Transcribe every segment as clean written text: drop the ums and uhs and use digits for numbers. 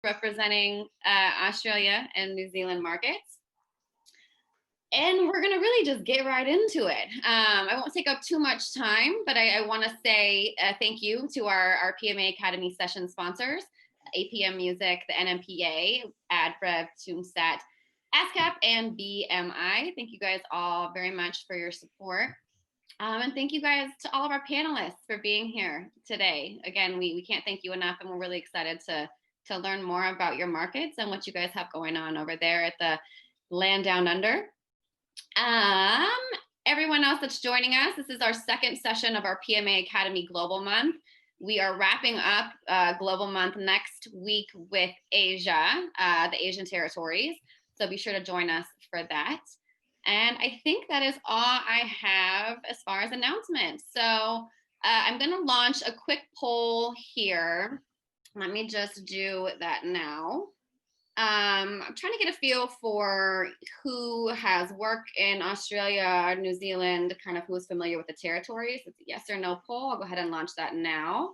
representing Australia and New Zealand markets. And we're going to really just get right into it. I won't take up too much time, but I want to say thank you to our PMA Academy session sponsors, APM Music, the NMPA, APRA, TuneSat, ASCAP, and BMI. Thank you guys all very much for your support. And thank you guys to all of our panelists for being here today. Again, we can't thank you enough, and we're really excited to learn more about your markets and what you guys have going on over there at the land down under. Everyone else that's joining us, this is our second session of our PMA Academy Global Month. We are wrapping up Global Month next week with Asia, the Asian territories. So be sure to join us for that. And I think that is all I have as far as announcements. So I'm going to launch a quick poll here. Let me just do that now. I'm trying to get a feel for who has work in Australia, New Zealand, kind of who is familiar with the territories. It's a yes or no poll. I'll go ahead and launch that now.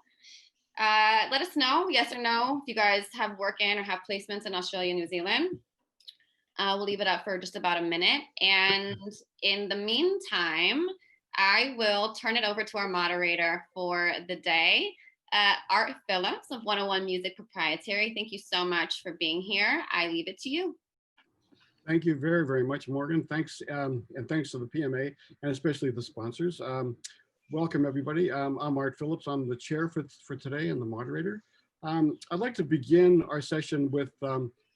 Let us know, yes or no, if you guys have work in or have placements in Australia, New Zealand. We'll leave it up for just about a minute. And in the meantime, I will turn it over to our moderator for the day. Art Phillips of 101 Music Proprietary, thank you so much for being here. I leave it to you. Thank you very, very much, Morgan. Thanks, and thanks to the PMA and especially the sponsors. Welcome, everybody. I'm Art Phillips. I'm the chair for today and the moderator. I'd like to begin our session with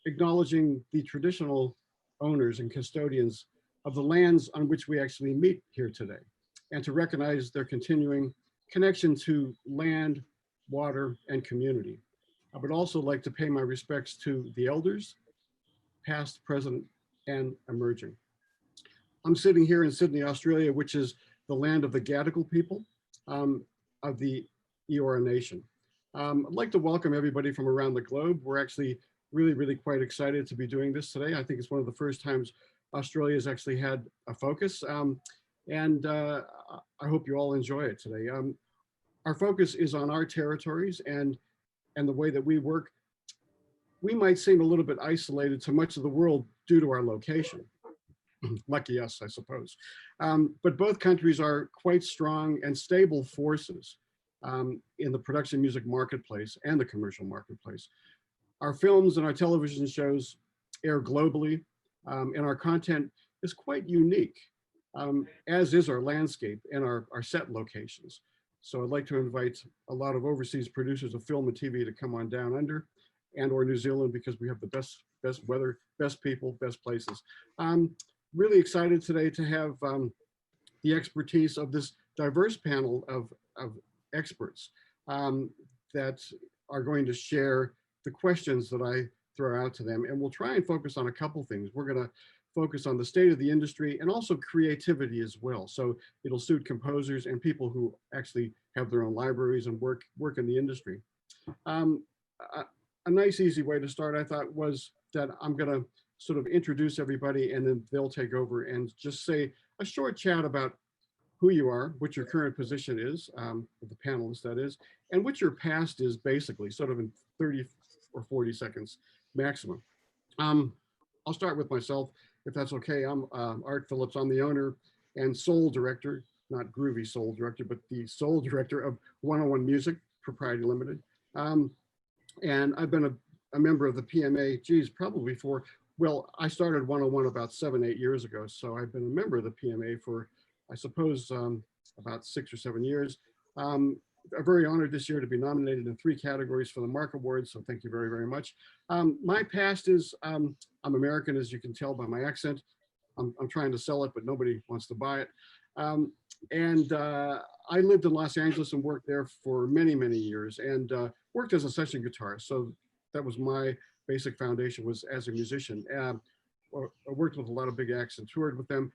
acknowledging the traditional owners and custodians of the lands on which we actually meet here today, and to recognize their continuing connection to land, water, and community. I would also like to pay my respects to the elders, past, present, and emerging. I'm sitting here in Sydney, Australia, which is the land of the Gadigal people of the Eora Nation. I'd like to welcome everybody from around the globe. We're actually really quite excited to be doing this today. I think it's one of the first times Australia has actually had a focus, and I hope you all enjoy it today. Our focus is on our territories and the way that we work. We might seem a little bit isolated to much of the world due to our location. Lucky us, I suppose. But both countries are quite strong and stable forces in the production music marketplace and the commercial marketplace. Our films and our television shows air globally, and our content is quite unique, as is our landscape and our set locations. So I'd like to invite a lot of overseas producers of film and TV to come on down under and or New Zealand, because we have the best weather, best people, best places. I'm really excited today to have the expertise of this diverse panel of experts that are going to share the questions that I throw out to them. And we'll try and focus on a couple things. We're going to focus on the state of the industry and also creativity as well. So it'll suit composers and people who actually have their own libraries and work in the industry. A nice easy way to start, I thought, was that I'm going to sort of introduce everybody and then they'll take over and just say a short chat about who you are, what your current position is, the panelists that is, and what your past is, basically, sort of in 30 or 40 seconds maximum. I'll start with myself, if that's okay. I'm Art Phillips. I'm the owner and sole director, not groovy sole director, but the sole director of 101 Music Proprietary Limited. And I've been a member of the PMA, geez, probably for, well, I started 101 about 7-8 years ago. So I've been a member of the PMA for, I suppose, about 6 or 7 years. I'm very honored this year to be nominated in 3 categories for the Mark Awards, so thank you very, very much. My past is, I'm American, as you can tell by my accent. I'm trying to sell it, but nobody wants to buy it. I lived in Los Angeles and worked there for many, many years, and worked as a session guitarist. So that was my basic foundation, was as a musician. I worked with a lot of big acts and toured with them.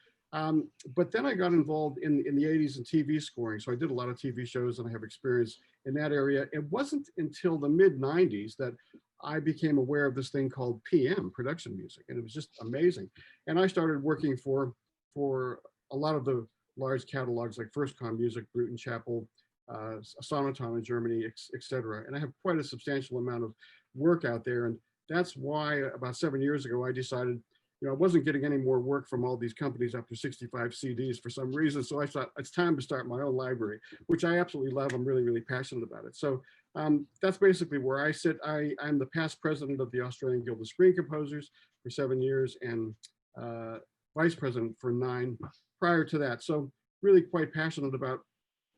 But then I got involved in the 80s in TV scoring. So I did a lot of TV shows and I have experience in that area. It wasn't until the mid 90s that I became aware of this thing called PM, production music. And it was just amazing. And I started working for a lot of the large catalogs like First Con Music, Bruton Chapel, Sonaton in Germany, etc. And I have quite a substantial amount of work out there. And that's why about 7 years ago, I decided, I wasn't getting any more work from all these companies after 65 CDs for some reason. So I thought it's time to start my own library, which I absolutely love. I'm really, really passionate about it. So that's basically where I sit. I'm the past president of the Australian Guild of Screen Composers for 7 years and vice president for 9 prior to that. So really quite passionate about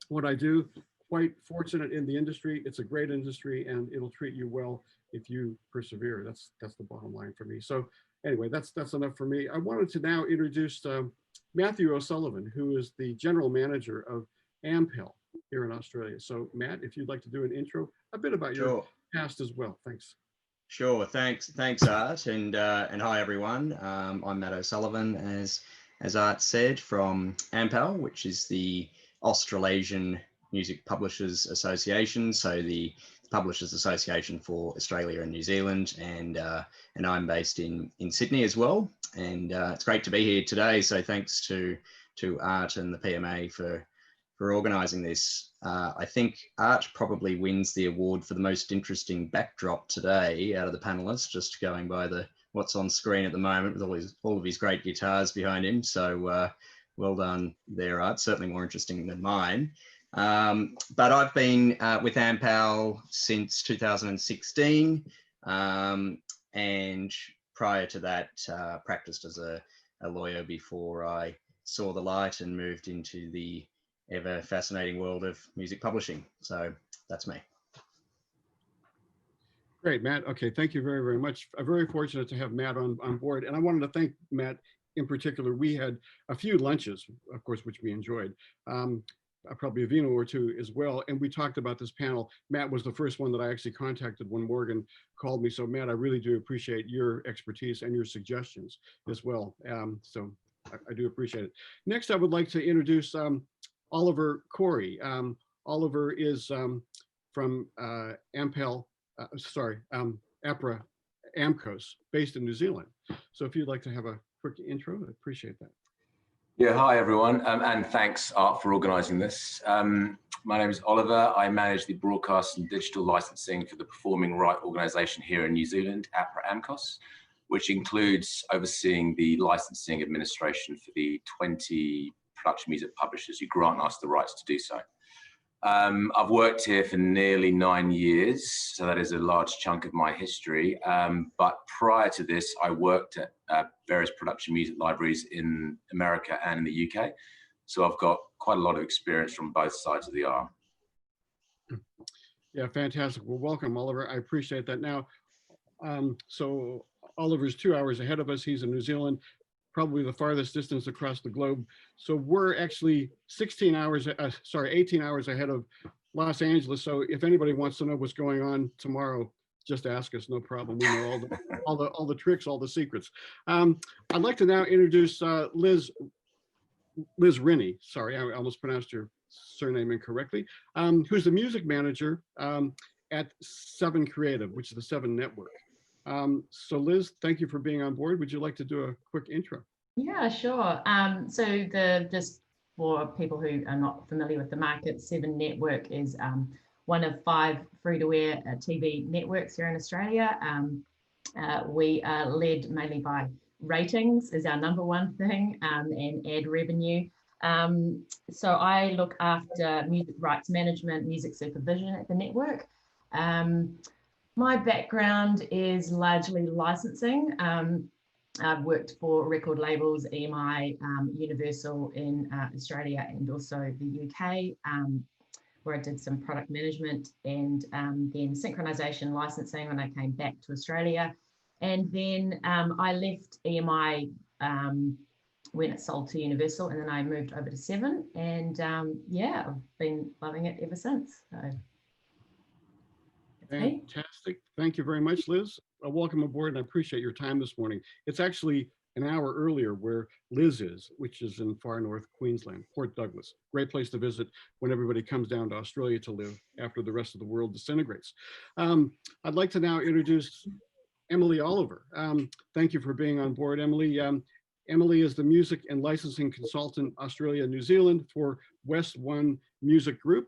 what I do, quite fortunate in the industry. It's a great industry and it'll treat you well if you persevere. That's the bottom line for me. So anyway, that's enough for me. I wanted to now introduce Matthew O'Sullivan, who is the general manager of AMPAL here in Australia. So Matt, if you'd like to do an intro, a bit about your past as well. Thanks. Sure. Thanks, Art, and hi everyone. I'm Matt O'Sullivan, as Art said, from AMPAL, which is the Australasian Music Publishers Association. So the Publishers Association for Australia and New Zealand, and I'm based in Sydney as well. And it's great to be here today. So thanks to Art and the PMA for organising this. I think Art probably wins the award for the most interesting backdrop today out of the panelists, just going by what's on screen at the moment with all of his great guitars behind him. So well done there, Art. Certainly more interesting than mine. But I've been with AMPAL since 2016, and prior to that, practiced as a lawyer before I saw the light and moved into the ever fascinating world of music publishing. So that's me. Great, Matt. Okay, thank you very, very much. I'm very fortunate to have Matt on board. And I wanted to thank Matt in particular. We had a few lunches, of course, which we enjoyed. Probably a vino or two as well. And we talked about this panel. Matt was the first one that I actually contacted when Morgan called me. So Matt, I really do appreciate your expertise and your suggestions as well. So I do appreciate it. Next, I would like to introduce Oliver Corey. Oliver is from AMPAL, APRA, AMCOS, based in New Zealand. So if you'd like to have a quick intro, I'd appreciate that. Yeah, hi everyone, and thanks Art for organising this. My name is Oliver. I manage the broadcast and digital licensing for the performing right organisation here in New Zealand, APRA AMCOS, which includes overseeing the licensing administration for the 20 production music publishers who grant us the rights to do so. I've worked here for nearly 9 years, so that is a large chunk of my history. But prior to this, I worked at various production music libraries in America and in the UK. So I've got quite a lot of experience from both sides of the arm. Yeah, fantastic. Well, welcome, Oliver. I appreciate that. Now, so Oliver's 2 hours ahead of us. He's in New Zealand, probably the farthest distance across the globe. So we're actually 18 hours ahead of Los Angeles. So if anybody wants to know what's going on tomorrow, just ask us, no problem. We know all the tricks, all the secrets. I'd like to now introduce Liz Rennie. Sorry, I almost pronounced your surname incorrectly. Who's the music manager at 7 Creative, which is the 7 Network. So Liz, thank you for being on board. Would you like to do a quick intro? Yeah, sure. So just for people who are not familiar with the market, 7 Network is one of 5 free-to-air TV networks here in Australia. We are led mainly by ratings is our #1 thing, and ad revenue. So I look after music rights management, music supervision at the network. My background is largely licensing. I've worked for record labels, EMI, Universal in Australia and also the UK, where I did some product management and then synchronization licensing when I came back to Australia. And then I left EMI when it sold to Universal, and then I moved over to 7. And yeah, I've been loving it ever since. So. Fantastic. Thank you very much, Liz. Welcome aboard, and I appreciate your time this morning. It's actually an hour earlier where Liz is, which is in far north Queensland, Port Douglas. Great place to visit when everybody comes down to Australia to live after the rest of the world disintegrates. I'd like to now introduce Emily Oliver. Thank you for being on board, Emily. Emily is the music and licensing consultant, Australia, New Zealand for West One Music Group.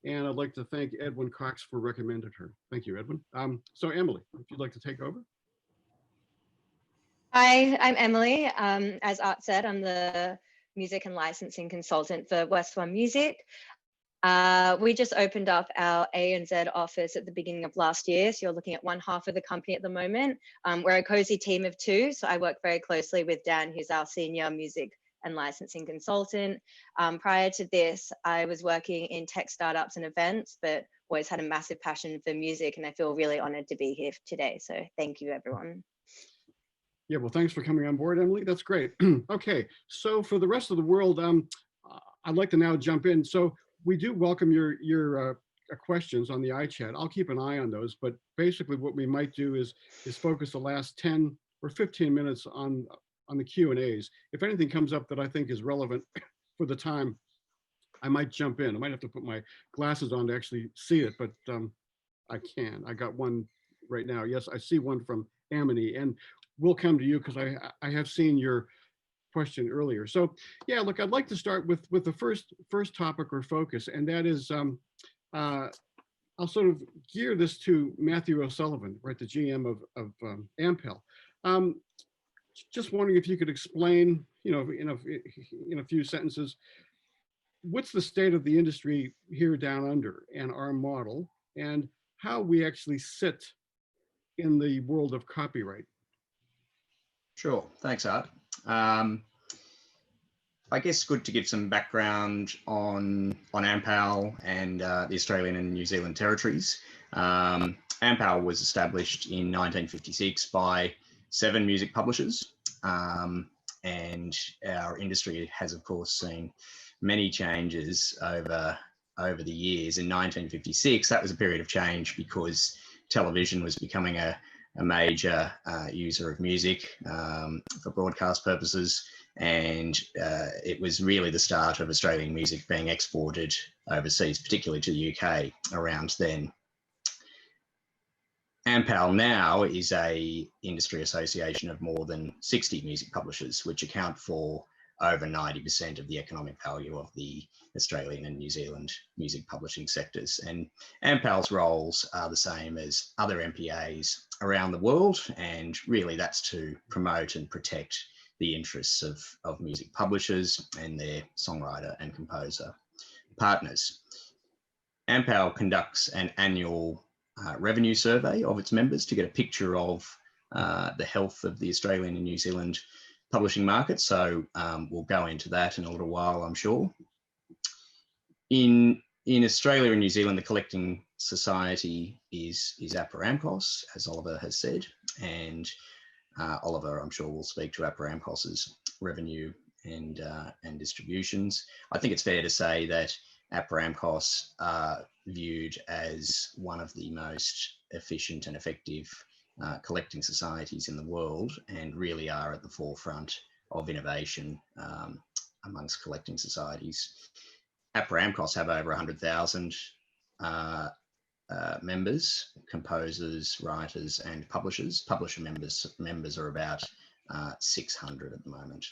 And I'd like to thank Edwin Cox for recommending her. Thank you, Edwin. So Emily, if you'd like to take over. Hi, I'm Emily. As Art said, I'm the music and licensing consultant for West One Music. We just opened up our ANZ office at the beginning of last year. So you're looking at one half of the company at the moment. We're a cozy team of two. So I work very closely with Dan, who's our senior music and licensing consultant. Prior to this, I was working in tech startups and events, but always had a massive passion for music. And I feel really honored to be here today. So thank you, everyone. Yeah, well, thanks for coming on board, Emily. That's great. Okay, so for the rest of the world, I'd like to now jump in. So we do welcome your questions on the iChat. I'll keep an eye on those, but basically what we might do is focus the last 10 or 15 minutes on the Q&As. If anything comes up that I think is relevant for the time, I might jump in. I might have to put my glasses on to actually see it, but I can. I got one right now. Yes, I see one from Amity, and we'll come to you because I have seen your question earlier. So yeah, look, I'd like to start with the first topic or focus, and that is I'll sort of gear this to Matthew O'Sullivan, right, the GM of AMPAL. Just wondering if you could explain, you know, in a few sentences, what's the state of the industry here down under and our model, and how we actually sit in the world of copyright. Sure, thanks, Art. I guess good to give some background on AMPAL and the Australian and New Zealand territories. AMPAL was established in 1956 by 7 music publishers, and our industry has, of course, seen many changes over the years. In 1956, that was a period of change because television was becoming a major user of music for broadcast purposes, and it was really the start of Australian music being exported overseas, particularly to the UK around then. AMPAL now is a industry association of more than 60 music publishers, which account for over 90% of the economic value of the Australian and New Zealand music publishing sectors. And AMPAL's roles are the same as other MPAs around the world, and really that's to promote and protect the interests of music publishers and their songwriter and composer partners. AMPAL conducts an annual revenue survey of its members to get a picture of the health of the Australian and New Zealand publishing market. So we'll go into that in a little while, I'm sure. In Australia and New Zealand, the collecting society is APRA AMCOS, as Oliver has said, and Oliver, I'm sure, will speak to APRA AMCOS's revenue and distributions. I think it's fair to say that APRA AMCOS are viewed as one of the most efficient and effective collecting societies in the world, and really are at the forefront of innovation amongst collecting societies. APRA AMCOS have over 100,000 members, composers, writers, and publishers. Publisher members are about 600 at the moment.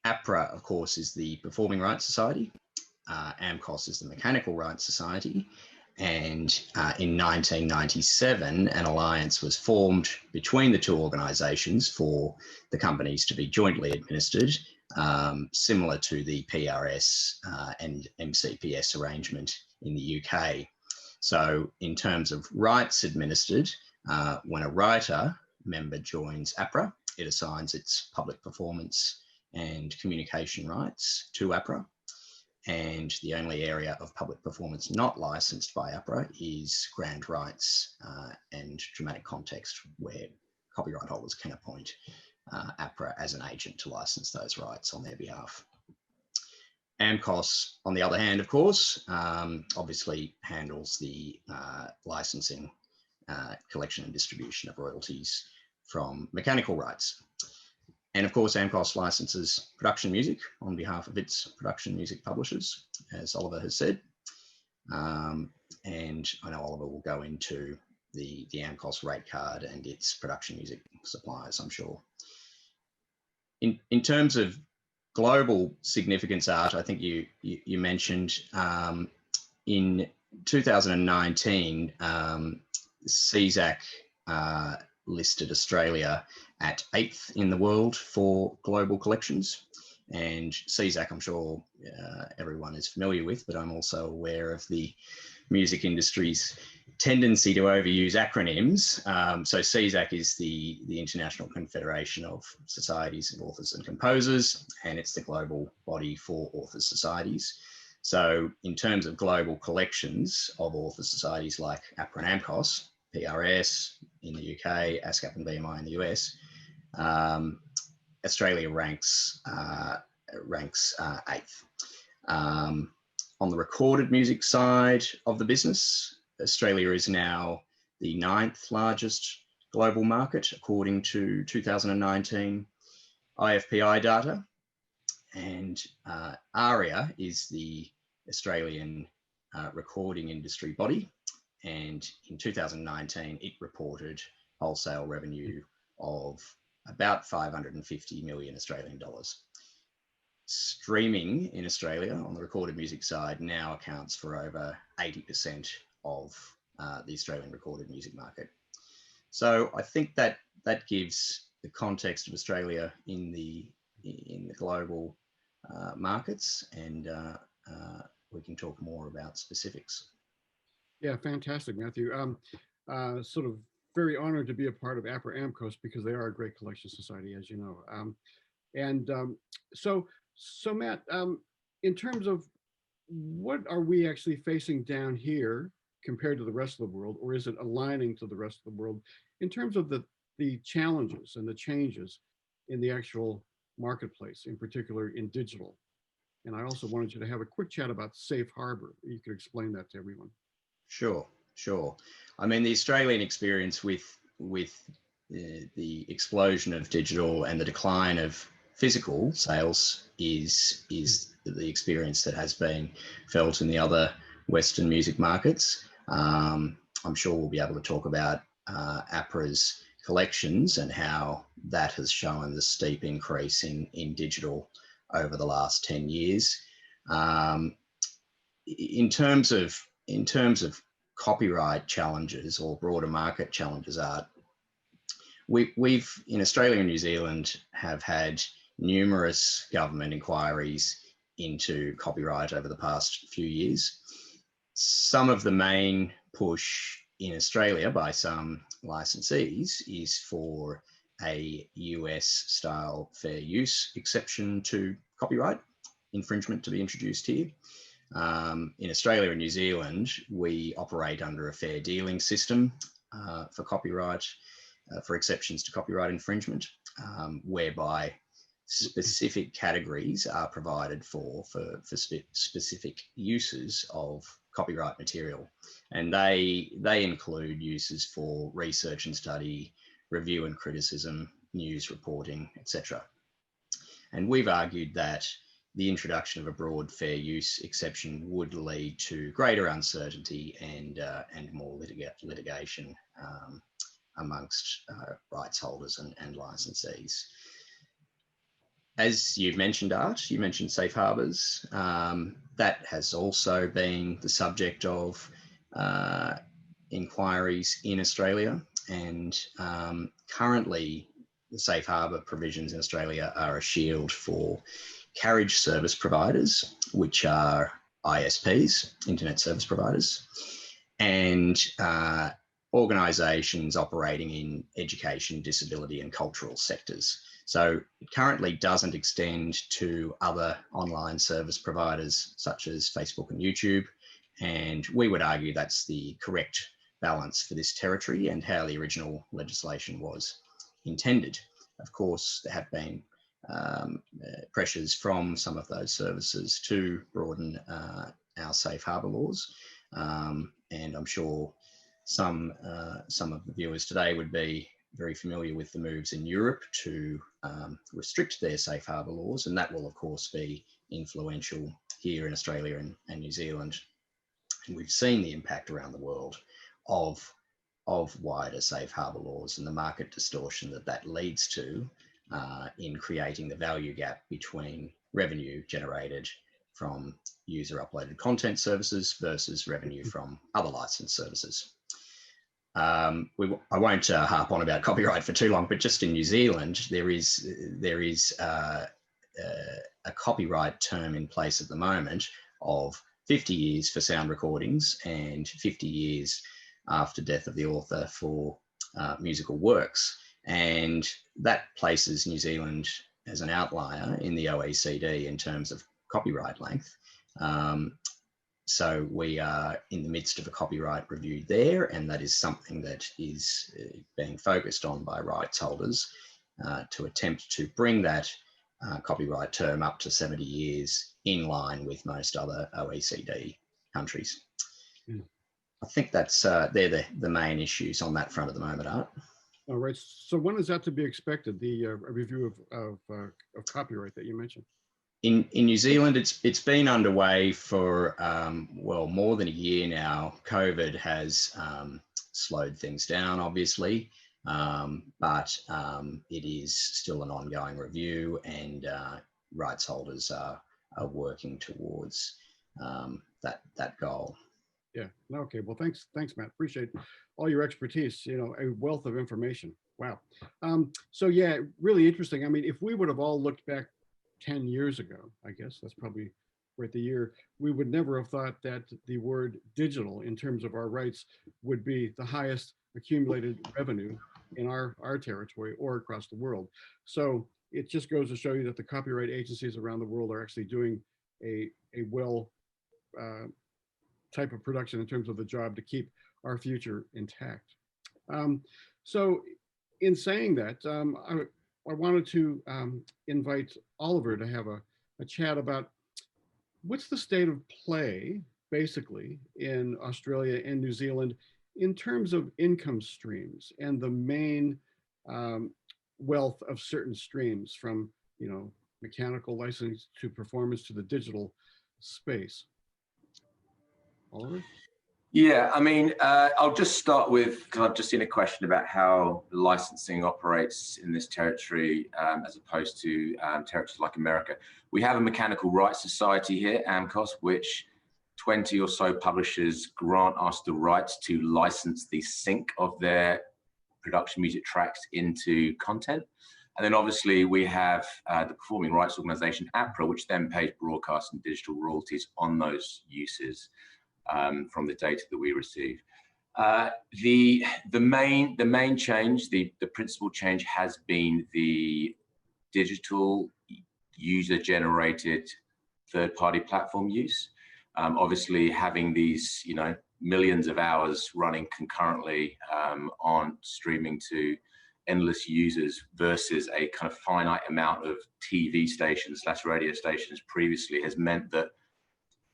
APRA, of course, is the Performing Rights Society. AMCOS is the Mechanical Rights Society. And in 1997, an alliance was formed between the two organisations for the companies to be jointly administered, similar to the PRS and MCPS arrangement in the UK. So in terms of rights administered, when a writer member joins APRA, it assigns its public performance and communication rights to APRA. And the only area of public performance not licensed by APRA is grant rights and dramatic context, where copyright holders can appoint APRA as an agent to license those rights on their behalf. AMCOS, on the other hand, of course, obviously handles the licensing, collection and distribution of royalties from mechanical rights. And of course, AMCOS licenses production music on behalf of its production music publishers, as Oliver has said. And I know Oliver will go into the AMCOS rate card and its production music suppliers, I'm sure. In terms of global significance, Art, I think you mentioned in 2019, CSAC listed Australia at 8th in the world for global collections. And CSAC, I'm sure everyone is familiar with, but I'm also aware of the music industry's tendency to overuse acronyms. So CSAC is the International Confederation of Societies of Authors and Composers, and it's the global body for authors' societies. So in terms of global collections of author societies like APRA and AMCOS, PRS in the UK, ASCAP and BMI in the US, Australia ranks 8th. On the recorded music side of the business, Australia is now the 9th largest global market, according to 2019 IFPI data. And ARIA is the Australian recording industry body. And in 2019, it reported wholesale revenue of about 550 million Australian dollars. Streaming in Australia on the recorded music side now accounts for over 80% of the Australian recorded music market. So I think that gives the context of Australia in the global markets, and we can talk more about specifics. Yeah, fantastic, Matthew. Sort of very honored to be a part of APRA AMCOS because they are a great collection society, as you know. So Matt, in terms of what are we actually facing down here compared to the rest of the world, or is it aligning to the rest of the world in terms of the challenges and the changes in the actual marketplace, in particular in digital? And I also wanted you to have a quick chat about safe harbor. You could explain that to everyone. Sure. I mean, the Australian experience with the explosion of digital and the decline of physical sales is the experience that has been felt in the other Western music markets. I'm sure we'll be able to talk about APRA's collections and how that has shown the steep increase in digital over the last 10 years. In terms of copyright challenges or broader market challenges, we've in Australia and New Zealand have had numerous government inquiries into copyright over the past few years. Some of the main push in Australia by some licensees is for a US style fair use exception to copyright infringement to be introduced here. In Australia and New Zealand, we operate under a fair dealing system for copyright, for exceptions to copyright infringement, whereby specific categories are provided for specific uses of copyright material. And they include uses for research and study, review and criticism, news reporting, etc. And we've argued that the introduction of a broad fair use exception would lead to greater uncertainty and more litigation amongst rights holders and licensees. As you've mentioned, Art, you mentioned safe harbours. That has also been the subject of inquiries in Australia, and currently the safe harbour provisions in Australia are a shield for carriage service providers, which are ISPs, internet service providers, and organisations operating in education, disability and cultural sectors. So it currently doesn't extend to other online service providers such as Facebook and YouTube. And we would argue that's the correct balance for this territory and how the original legislation was intended. Of course, there have been pressures from some of those services to broaden our safe harbour laws. And I'm sure some of the viewers today would be very familiar with the moves in Europe to restrict their safe harbour laws, and that will of course be influential here in Australia and New Zealand. And we've seen the impact around the world of wider safe harbour laws and the market distortion that leads to in creating the value gap between revenue generated from user uploaded content services versus revenue from other license services. I won't harp on about copyright for too long, but just in New Zealand, there is a copyright term in place at the moment of 50 years for sound recordings and 50 years after death of the author for musical works. And that places New Zealand as an outlier in the OECD in terms of copyright length. So we are in the midst of a copyright review there, and that is something that is being focused on by rights holders to attempt to bring that copyright term up to 70 years in line with most other OECD countries. Mm. I think that's they're the main issues on that front at the moment, Art. All right. So when is that to be expected? The review of copyright that you mentioned. In New Zealand, it's been underway for well, more than a year now. COVID has slowed things down, obviously, but it is still an ongoing review, and rights holders are working towards that goal. Yeah. Okay. Well, thanks, Matt. Appreciate all your expertise. You know, a wealth of information. Wow. So yeah, really interesting. I mean, if we would have all looked back 10 years ago, I guess that's probably right the year, we would never have thought that the word digital in terms of our rights would be the highest accumulated revenue in our territory or across the world. So it just goes to show you that the copyright agencies around the world are actually doing a well type of production in terms of the job to keep our future intact. So in saying that, I wanted to invite Oliver to have a chat about what's the state of play, basically, in Australia and New Zealand in terms of income streams and the main wealth of certain streams, from, you know, mechanical license to performance to the digital space. Oliver? Yeah, I mean, I'll just start with, because I've just seen a question about how licensing operates in this territory as opposed to territories like America. We have a mechanical rights society here, AMCOS, which 20 or so publishers grant us the rights to license the sync of their production music tracks into content. And then obviously we have the performing rights organization, APRA, which then pays broadcast and digital royalties on those uses. From the data that we receive. The main change, the principal change has been the digital user-generated third-party platform use. Obviously, having these, you know, millions of hours running concurrently on streaming to endless users versus a kind of finite amount of TV stations / radio stations previously has meant that,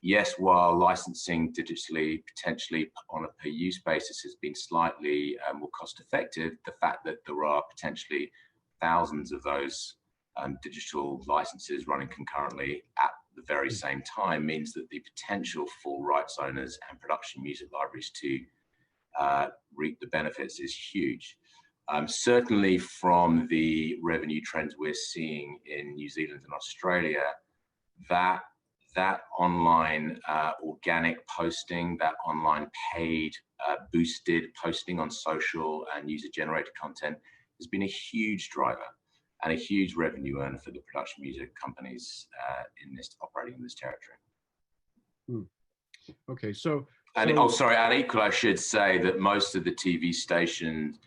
yes, while licensing digitally potentially on a per use basis has been slightly more cost effective, the fact that there are potentially thousands of those digital licenses running concurrently at the very same time means that the potential for rights owners and production music libraries to reap the benefits is huge. Certainly from the revenue trends we're seeing in New Zealand and Australia, that online organic posting, that online paid boosted posting on social and user-generated content has been a huge driver and a huge revenue earner for the production music companies operating in this territory. Okay, so and equally I should say that most of the TV stations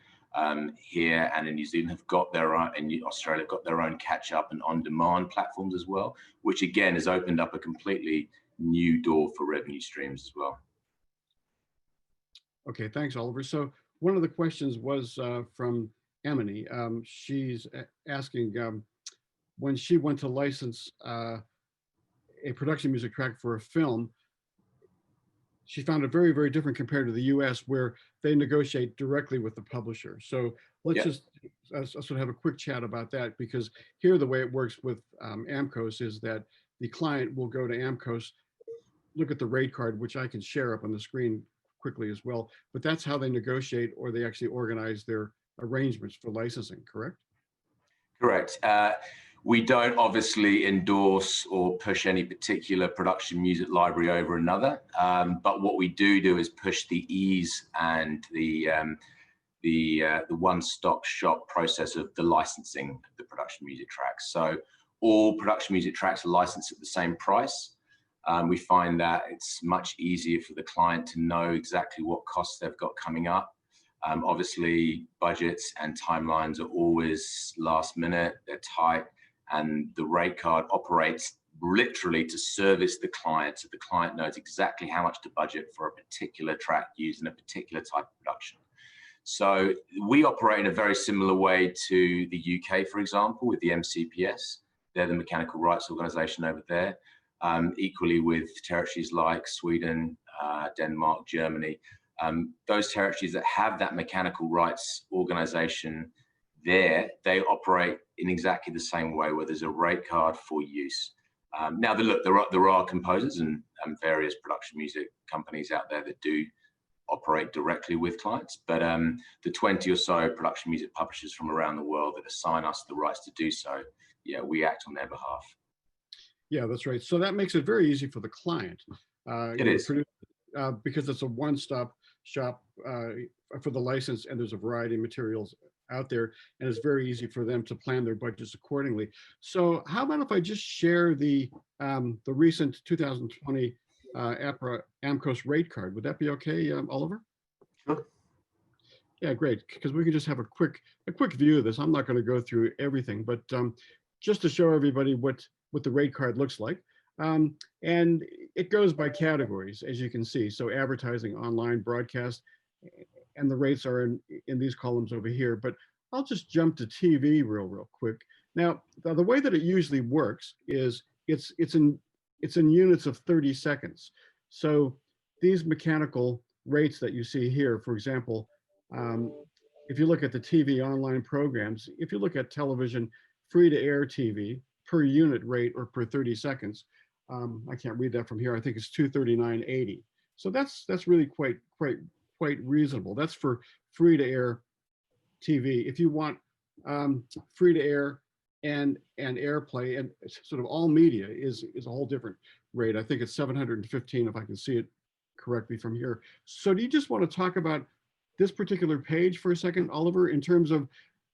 here and in New Zealand have got their own, and Australia have got their own catch-up and on-demand platforms as well, which again has opened up a completely new door for revenue streams as well. Okay, thanks, Oliver. So one of the questions was from Emily. She's asking, when she went to license a production music track for a film, she found it very, very different compared to the US, where they negotiate directly with the publisher. So let's just sort of have a quick chat about that, because here the way it works with AMCOS is that the client will go to AMCOS, look at the rate card, which I can share up on the screen quickly as well, but that's how they negotiate, or they actually organize their arrangements for licensing, correct? Correct. We don't obviously endorse or push any particular production music library over another, but what we do is push the ease and the one-stop shop process of the licensing of the production music tracks. So all production music tracks are licensed at the same price. We find that it's much easier for the client to know exactly what costs they've got coming up. Obviously, budgets and timelines are always last minute, they're tight, and the rate card operates literally to service the client, so the client knows exactly how much to budget for a particular track used in a particular type of production. So we operate in a very similar way to the UK, for example, with the MCPS. They're the mechanical rights organization over there. Equally with territories like Sweden, Denmark, Germany. Those territories that have that mechanical rights organization there, they operate in exactly the same way, where there's a rate card for use. Now, look, there are composers and various production music companies out there that do operate directly with clients, but the 20 or so production music publishers from around the world that assign us the rights to do so, yeah, we act on their behalf. Yeah, that's right. So that makes it very easy for the client. It is. Because it's a one-stop shop for the license, and there's a variety of materials out there, and it's very easy for them to plan their budgets accordingly. So how about if I just share the recent 2020 APRA AMCOS rate card? Would that be okay, Oliver? Sure. Yeah, great, because we can just have a quick view of this. I'm not going to go through everything, but just to show everybody what the rate card looks like. And it goes by categories, as you can see. So advertising, online, broadcast, and the rates are in these columns over here. But I'll just jump to TV real quick. Now, the way that it usually works is it's in units of 30 seconds. So these mechanical rates that you see here, for example, if you look at the TV online programs, if you look at television, free-to-air TV, per unit rate or per 30 seconds, I can't read that from here. I think it's $239.80. So that's really quite reasonable. That's for free-to-air TV. If you want free-to-air and airplay and sort of all media is a whole different rate. I think it's $715 if I can see it correctly from here. So do you just want to talk about this particular page for a second, Oliver, in terms of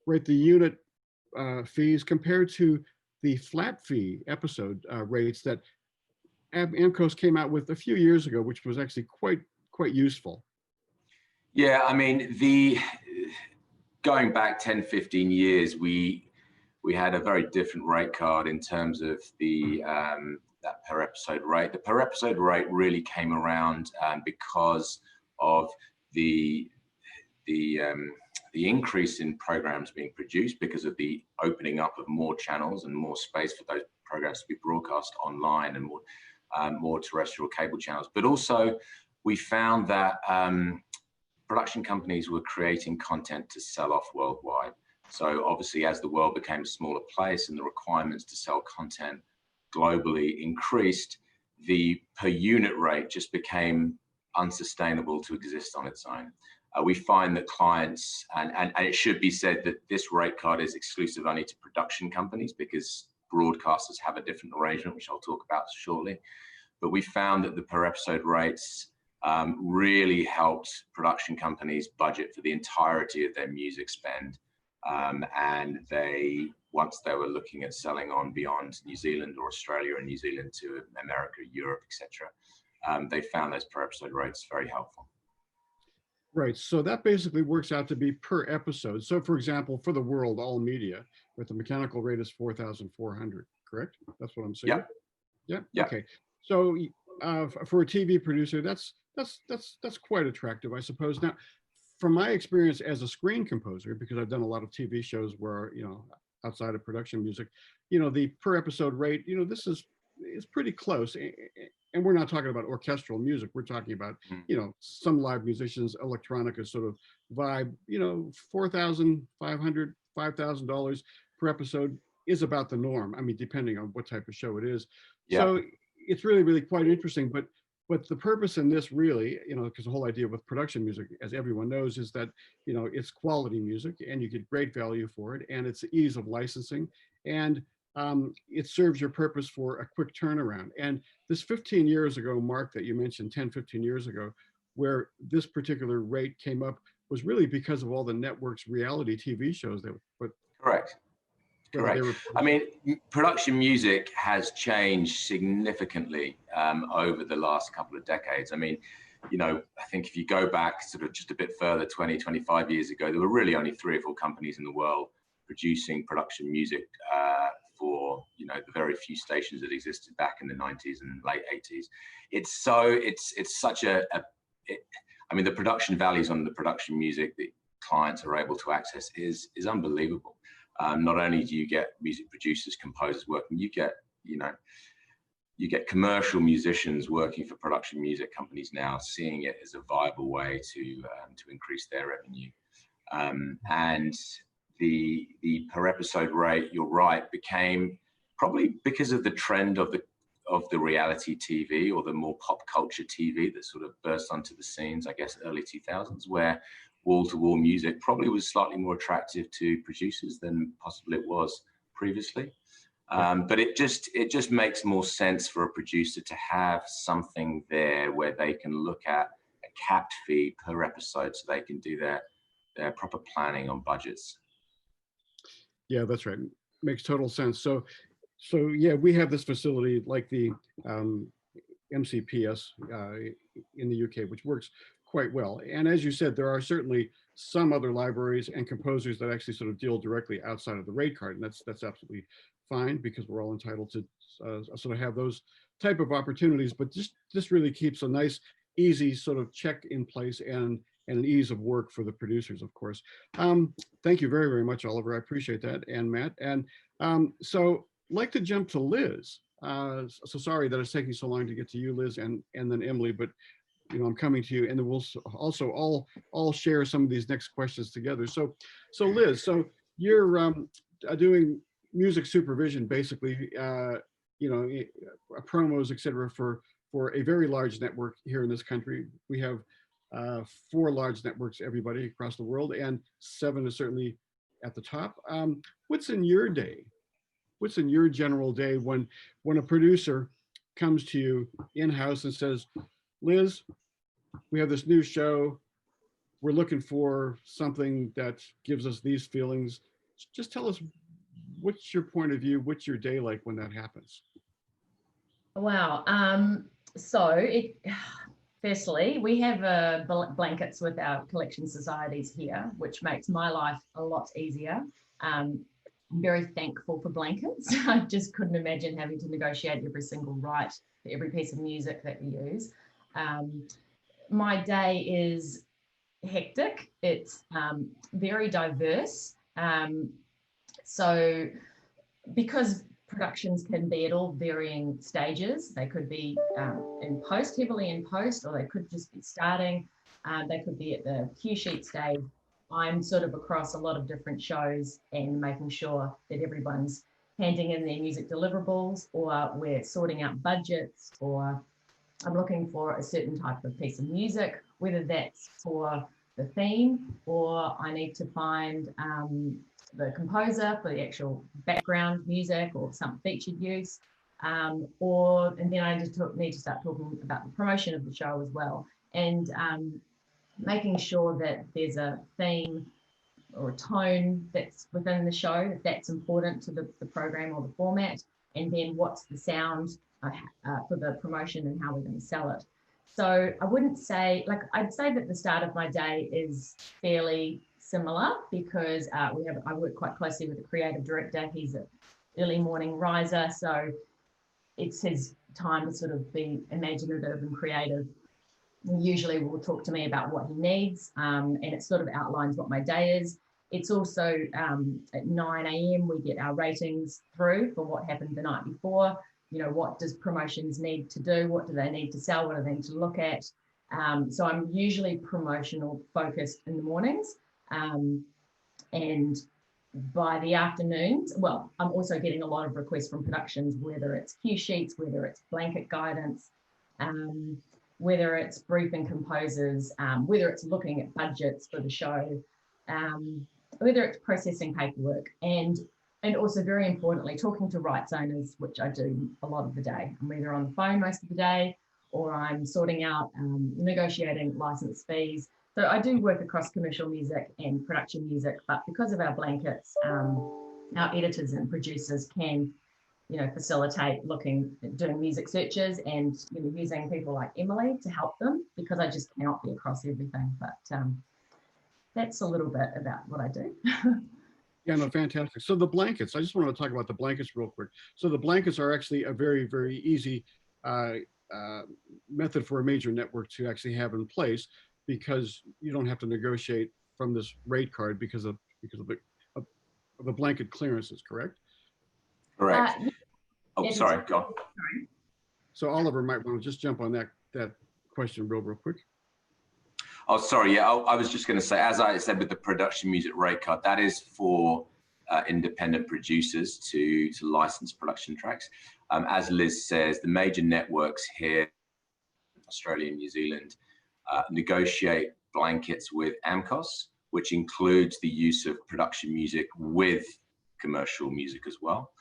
the unit fees compared to the flat fee episode rates that AMCOS came out with a few years ago, which was actually quite useful? Yeah, I mean, going back 10, 15 years, we had a very different rate card in terms of the that per episode rate. The per episode rate really came around because of the increase in programs being produced, because of the opening up of more channels and more space for those programs to be broadcast online and more terrestrial cable channels. But also we found that production companies were creating content to sell off worldwide. So obviously, as the world became a smaller place and the requirements to sell content globally increased, the per unit rate just became unsustainable to exist on its own. We find that clients, and it should be said that this rate card is exclusive only to production companies, because broadcasters have a different arrangement, which I'll talk about shortly. But we found that the per episode rates really helped production companies budget for the entirety of their music spend. And once they were looking at selling on beyond New Zealand or Australia and New Zealand to America, Europe, etc., they found those per episode rates very helpful. Right, so that basically works out to be per episode. So for example, for the world, all media, with the mechanical rate is 4,400, correct? That's what I'm saying? Yeah. Yeah. Okay. So for a TV producer, that's quite attractive, I suppose. Now, from my experience as a screen composer, because I've done a lot of TV shows where, outside of production music, the per episode rate, this is pretty close. And we're not talking about orchestral music. We're talking about, some live musicians, electronica sort of vibe, $4,500, $5,000 per episode is about the norm. I mean, depending on what type of show it is. Yeah. So it's really quite interesting. But the purpose in this really, because the whole idea with production music, as everyone knows, is that, it's quality music and you get great value for it, and it's the ease of licensing. And it serves your purpose for a quick turnaround. And this 15 years ago, Mark, that you mentioned, 10, 15 years ago, where this particular rate came up was really because of all the networks' reality TV shows that put. Correct. Correct. I mean, production music has changed significantly over the last couple of decades. I mean, you know, I think if you go back sort of just a bit further, 20, 25 years ago, there were really only 3 or 4 companies in the world producing production music for, you know, the very few stations that existed back in the 90s and late 80s. It's such I mean, the production values on the production music that clients are able to access is unbelievable. Not only do you get music producers, composers working, you get, you know, you get commercial musicians working for production music companies now, seeing it as a viable way to increase their revenue. And the per episode rate, you're right, became probably because of the trend of the reality TV or the more pop culture TV that sort of burst onto the scenes, I guess, early 2000s, where wall-to-wall music probably was slightly more attractive to producers than possibly it was previously. But it just makes more sense for a producer to have something there where they can look at a capped fee per episode so they can do their proper planning on budgets. Yeah, that's right. Makes total sense. So yeah, we have this facility like the MCPS in the UK, which works quite well. And as you said, there are certainly some other libraries and composers that actually sort of deal directly outside of the rate card, and that's absolutely fine because we're all entitled to sort of have those type of opportunities. But this really keeps a nice, easy sort of check in place and an ease of work for the producers, of course. Thank you very, very much, Oliver. I appreciate that, and Matt. And so I'd like to jump to Liz. So sorry that it's taking so long to get to you, Liz, and then Emily, but you know, I'm coming to you, and then we'll also all share some of these next questions together. So Liz, so you're doing music supervision, basically, you know, promos, et cetera, for a very large network here in this country. We have 4 large networks, everybody across the world, and 7 is certainly at the top. What's in your day? What's in your general day when a producer comes to you in-house and says, Liz, we have this new show. We're looking for something that gives us these feelings. Just tell us, what's your point of view? What's your day like when that happens? Wow. Firstly, we have blankets with our collection societies here, which makes my life a lot easier. I'm very thankful for blankets. I just couldn't imagine having to negotiate every single right for every piece of music that we use. My day is hectic. It's very diverse. So because productions can be at all varying stages, they could be in post, heavily in post, or they could just be starting. They could be at the cue sheet stage. I'm sort of across a lot of different shows and making sure that everyone's handing in their music deliverables, or we're sorting out budgets, or I'm looking for a certain type of piece of music, whether that's for the theme, or I need to find the composer for the actual background music or some featured use, and then I just need to start talking about the promotion of the show as well, and making sure that there's a theme or a tone that's within the show, if that's important to the program or the format, and then what's the sound for the promotion and how we're going to sell it. So I wouldn't say, I'd say that the start of my day is fairly similar because I work quite closely with the creative director. He's an early morning riser, so it's his time to sort of be imaginative and creative. He usually will talk to me about what he needs, and it sort of outlines what my day is. It's also at 9 a.m. we get our ratings through for what happened the night before. You know, what does promotions need to do? What do they need to sell? What do they need to look at? So I'm usually promotional focused in the mornings. And by the afternoons, well, I'm also getting a lot of requests from productions, whether it's cue sheets, whether it's blanket guidance, whether it's briefing composers, whether it's looking at budgets for the show, whether it's processing paperwork. And And also very importantly, talking to rights owners, which I do a lot of the day. I'm either on the phone most of the day, or I'm sorting out negotiating license fees. So I do work across commercial music and production music, but because of our blankets, our editors and producers can, facilitate doing music searches and using people like Emily to help them, because I just cannot be across everything. But that's a little bit about what I do. Yeah, no, fantastic. So the blankets, I just want to talk about the blankets real quick. So the blankets are actually a very, very easy method for a major network to actually have in place, because you don't have to negotiate from this rate card because of the blanket clearances, correct? Correct. Sorry, go on. So Oliver might want to just jump on that question real quick. Oh, sorry. Yeah, I was just going to say, as I said with the production music rate card, that is for independent producers to license production tracks. As Liz says, the major networks here, Australia and New Zealand, negotiate blankets with AMCOS, which includes the use of production music with commercial music as well.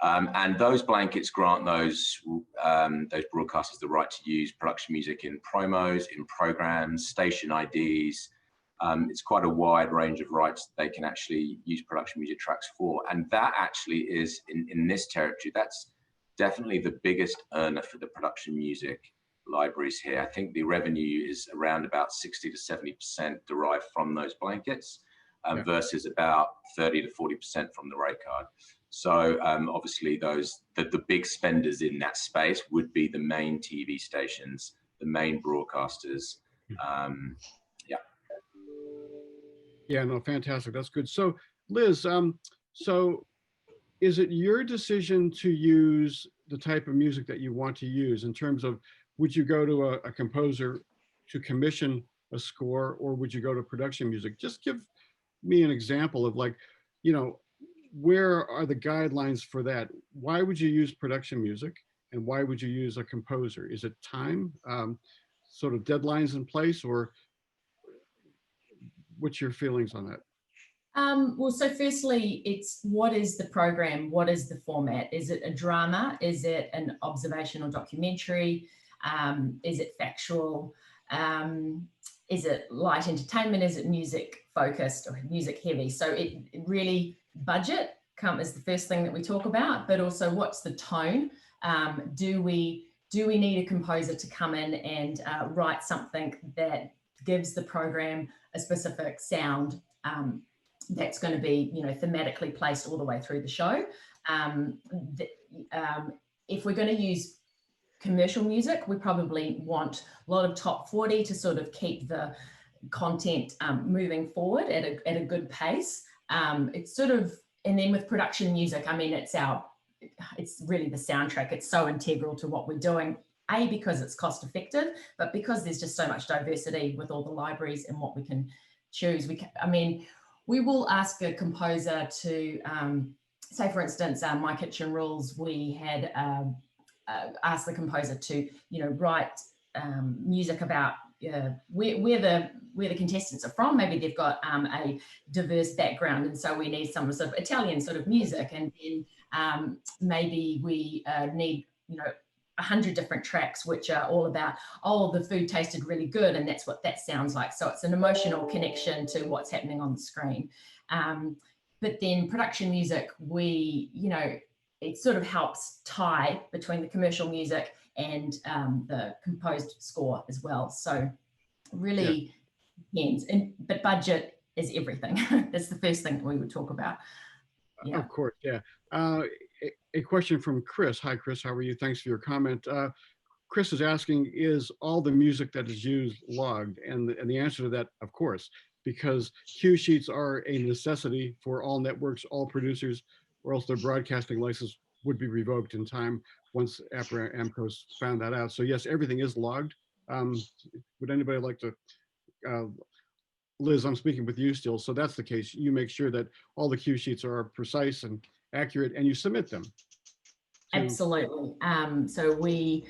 And those blankets grant those broadcasters the right to use production music in promos, in programs, station IDs. It's quite a wide range of rights that they can actually use production music tracks for. And that actually is, in this territory, that's definitely the biggest earner for the production music libraries here. I think the revenue is around about 60 to 70% derived from those blankets, versus about 30 to 40% from the rate card. So obviously the big spenders in that space would be the main TV stations, the main broadcasters. Yeah, no, fantastic. That's good. So Liz, so is it your decision to use the type of music that you want to use, in terms of, would you go to a composer to commission a score, or would you go to production music? Just give me an example of, like, where are the guidelines for that? Why would you use production music, and why would you use a composer? Is it time, sort of deadlines in place, or what's your feelings on that? Well, so firstly, it's what is the program? What is the format? Is it a drama? Is it an observational documentary? Is it factual? Is it light entertainment? Is it music focused or music heavy? So it really, budget is the first thing that we talk about, but also what's the tone? Do we need a composer to come in and write something that gives the program a specific sound that's going to be, thematically placed all the way through the show? If we're going to use commercial music, we probably want a lot of top 40 to sort of keep the content moving forward at a good pace. It's sort of, and then with production music, I mean, it's really the soundtrack. It's so integral to what we're doing, because it's cost effective, but because there's just so much diversity with all the libraries and what we can choose. We will ask a composer to, say for instance, My Kitchen Rules, we had asked the composer to, write music about where the contestants are from. Maybe they've got a diverse background, and so we need some sort of Italian sort of music, and then maybe we need 100 different tracks which are all about, the food tasted really good, and that's what that sounds like. So it's an emotional connection to what's happening on the screen. But then production music, it sort of helps tie between the commercial music and the composed score as well. So really depends. But budget is everything. That's the first thing that we would talk about. Yeah. Of course, yeah. A question from Chris. Hi, Chris. How are you? Thanks for your comment. Chris is asking, is all the music that is used logged? And the answer to that, of course, because cue sheets are a necessity for all networks, all producers, or else their broadcasting license would be revoked in time once APRA AMCOS found that out. So yes, everything is logged. Would anybody like to, Liz, I'm speaking with you still. So that's the case. You make sure that all the cue sheets are precise and accurate, and you submit them. Absolutely. So we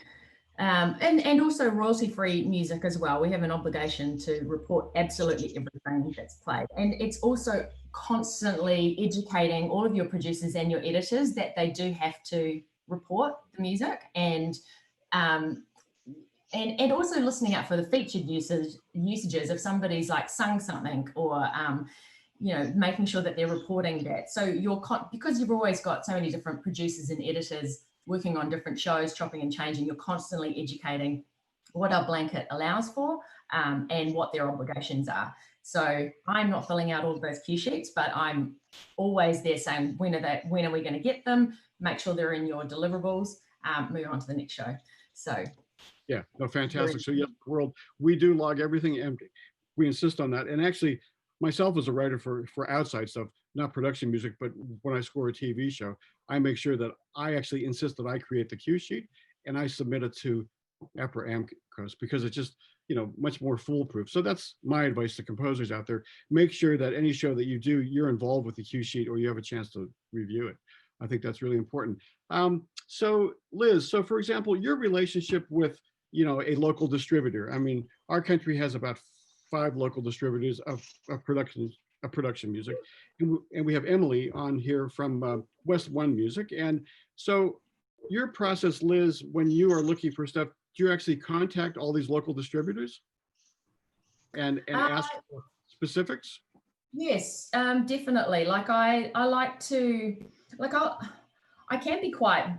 And also royalty-free music as well. We have an obligation to report absolutely everything that's played. And it's also constantly educating all of your producers and your editors that they do have to report the music, and also listening out for the featured usages if somebody's like sung something, or you know, making sure that they're reporting that. So because you've always got so many different producers and editors working on different shows, chopping and changing, you're constantly educating what our blanket allows for, and what their obligations are. So I'm not filling out all of those cue sheets, but I'm always there saying, when are we going to get them? Make sure they're in your deliverables, move on to the next show. So yeah, no, fantastic. So yes, world, we do log everything, and we insist on that. And actually, myself as a writer for outside stuff, not production music, but when I score a TV show, I make sure that I actually insist that I create the cue sheet and I submit it to APRA AMCOS, because it's just, you know, much more foolproof. So that's my advice to composers out there. Make sure that any show that you do, you're involved with the cue sheet, or you have a chance to review it. I think that's really important. So Liz, so for example, your relationship with, you know, a local distributor. I mean, our country has about 5 local distributors of production music, and we have Emily on here from West One Music. And so your process, Liz, when you are looking for stuff, do you actually contact all these local distributors and ask for specifics? Yes, definitely. Like I like to, like I can be quite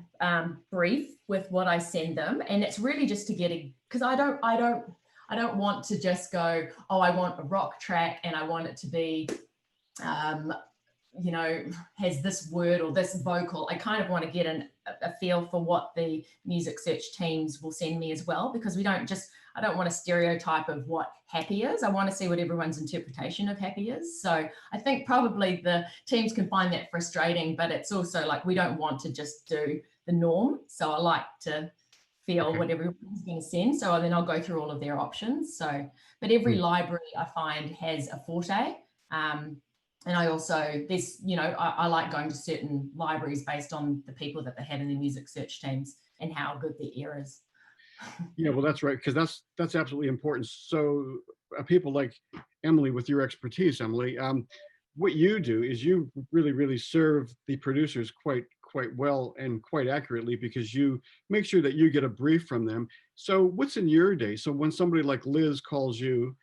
brief with what I send them, and it's really just to get because I don't want to just go, oh, I want a rock track and I want it to be, you know, has this word or this vocal. I kind of want to get a feel for what the music search teams will send me as well, because I don't want a stereotype of what happy is. I want to see what everyone's interpretation of happy is. So I think probably the teams can find that frustrating, but it's also like, we don't want to just do the norm. So I like to feel what everyone's going to send. So then I'll go through all of their options. So, but every library I find has a forte. And I also, you know, I like going to certain libraries based on the people that they have in their music search teams and how good their ear is. Yeah, well, that's right, because that's absolutely important. So people like Emily, with your expertise, Emily, what you do is you really serve the producers quite well and quite accurately, because you make sure that you get a brief from them. So what's in your day? So when somebody like Liz calls you,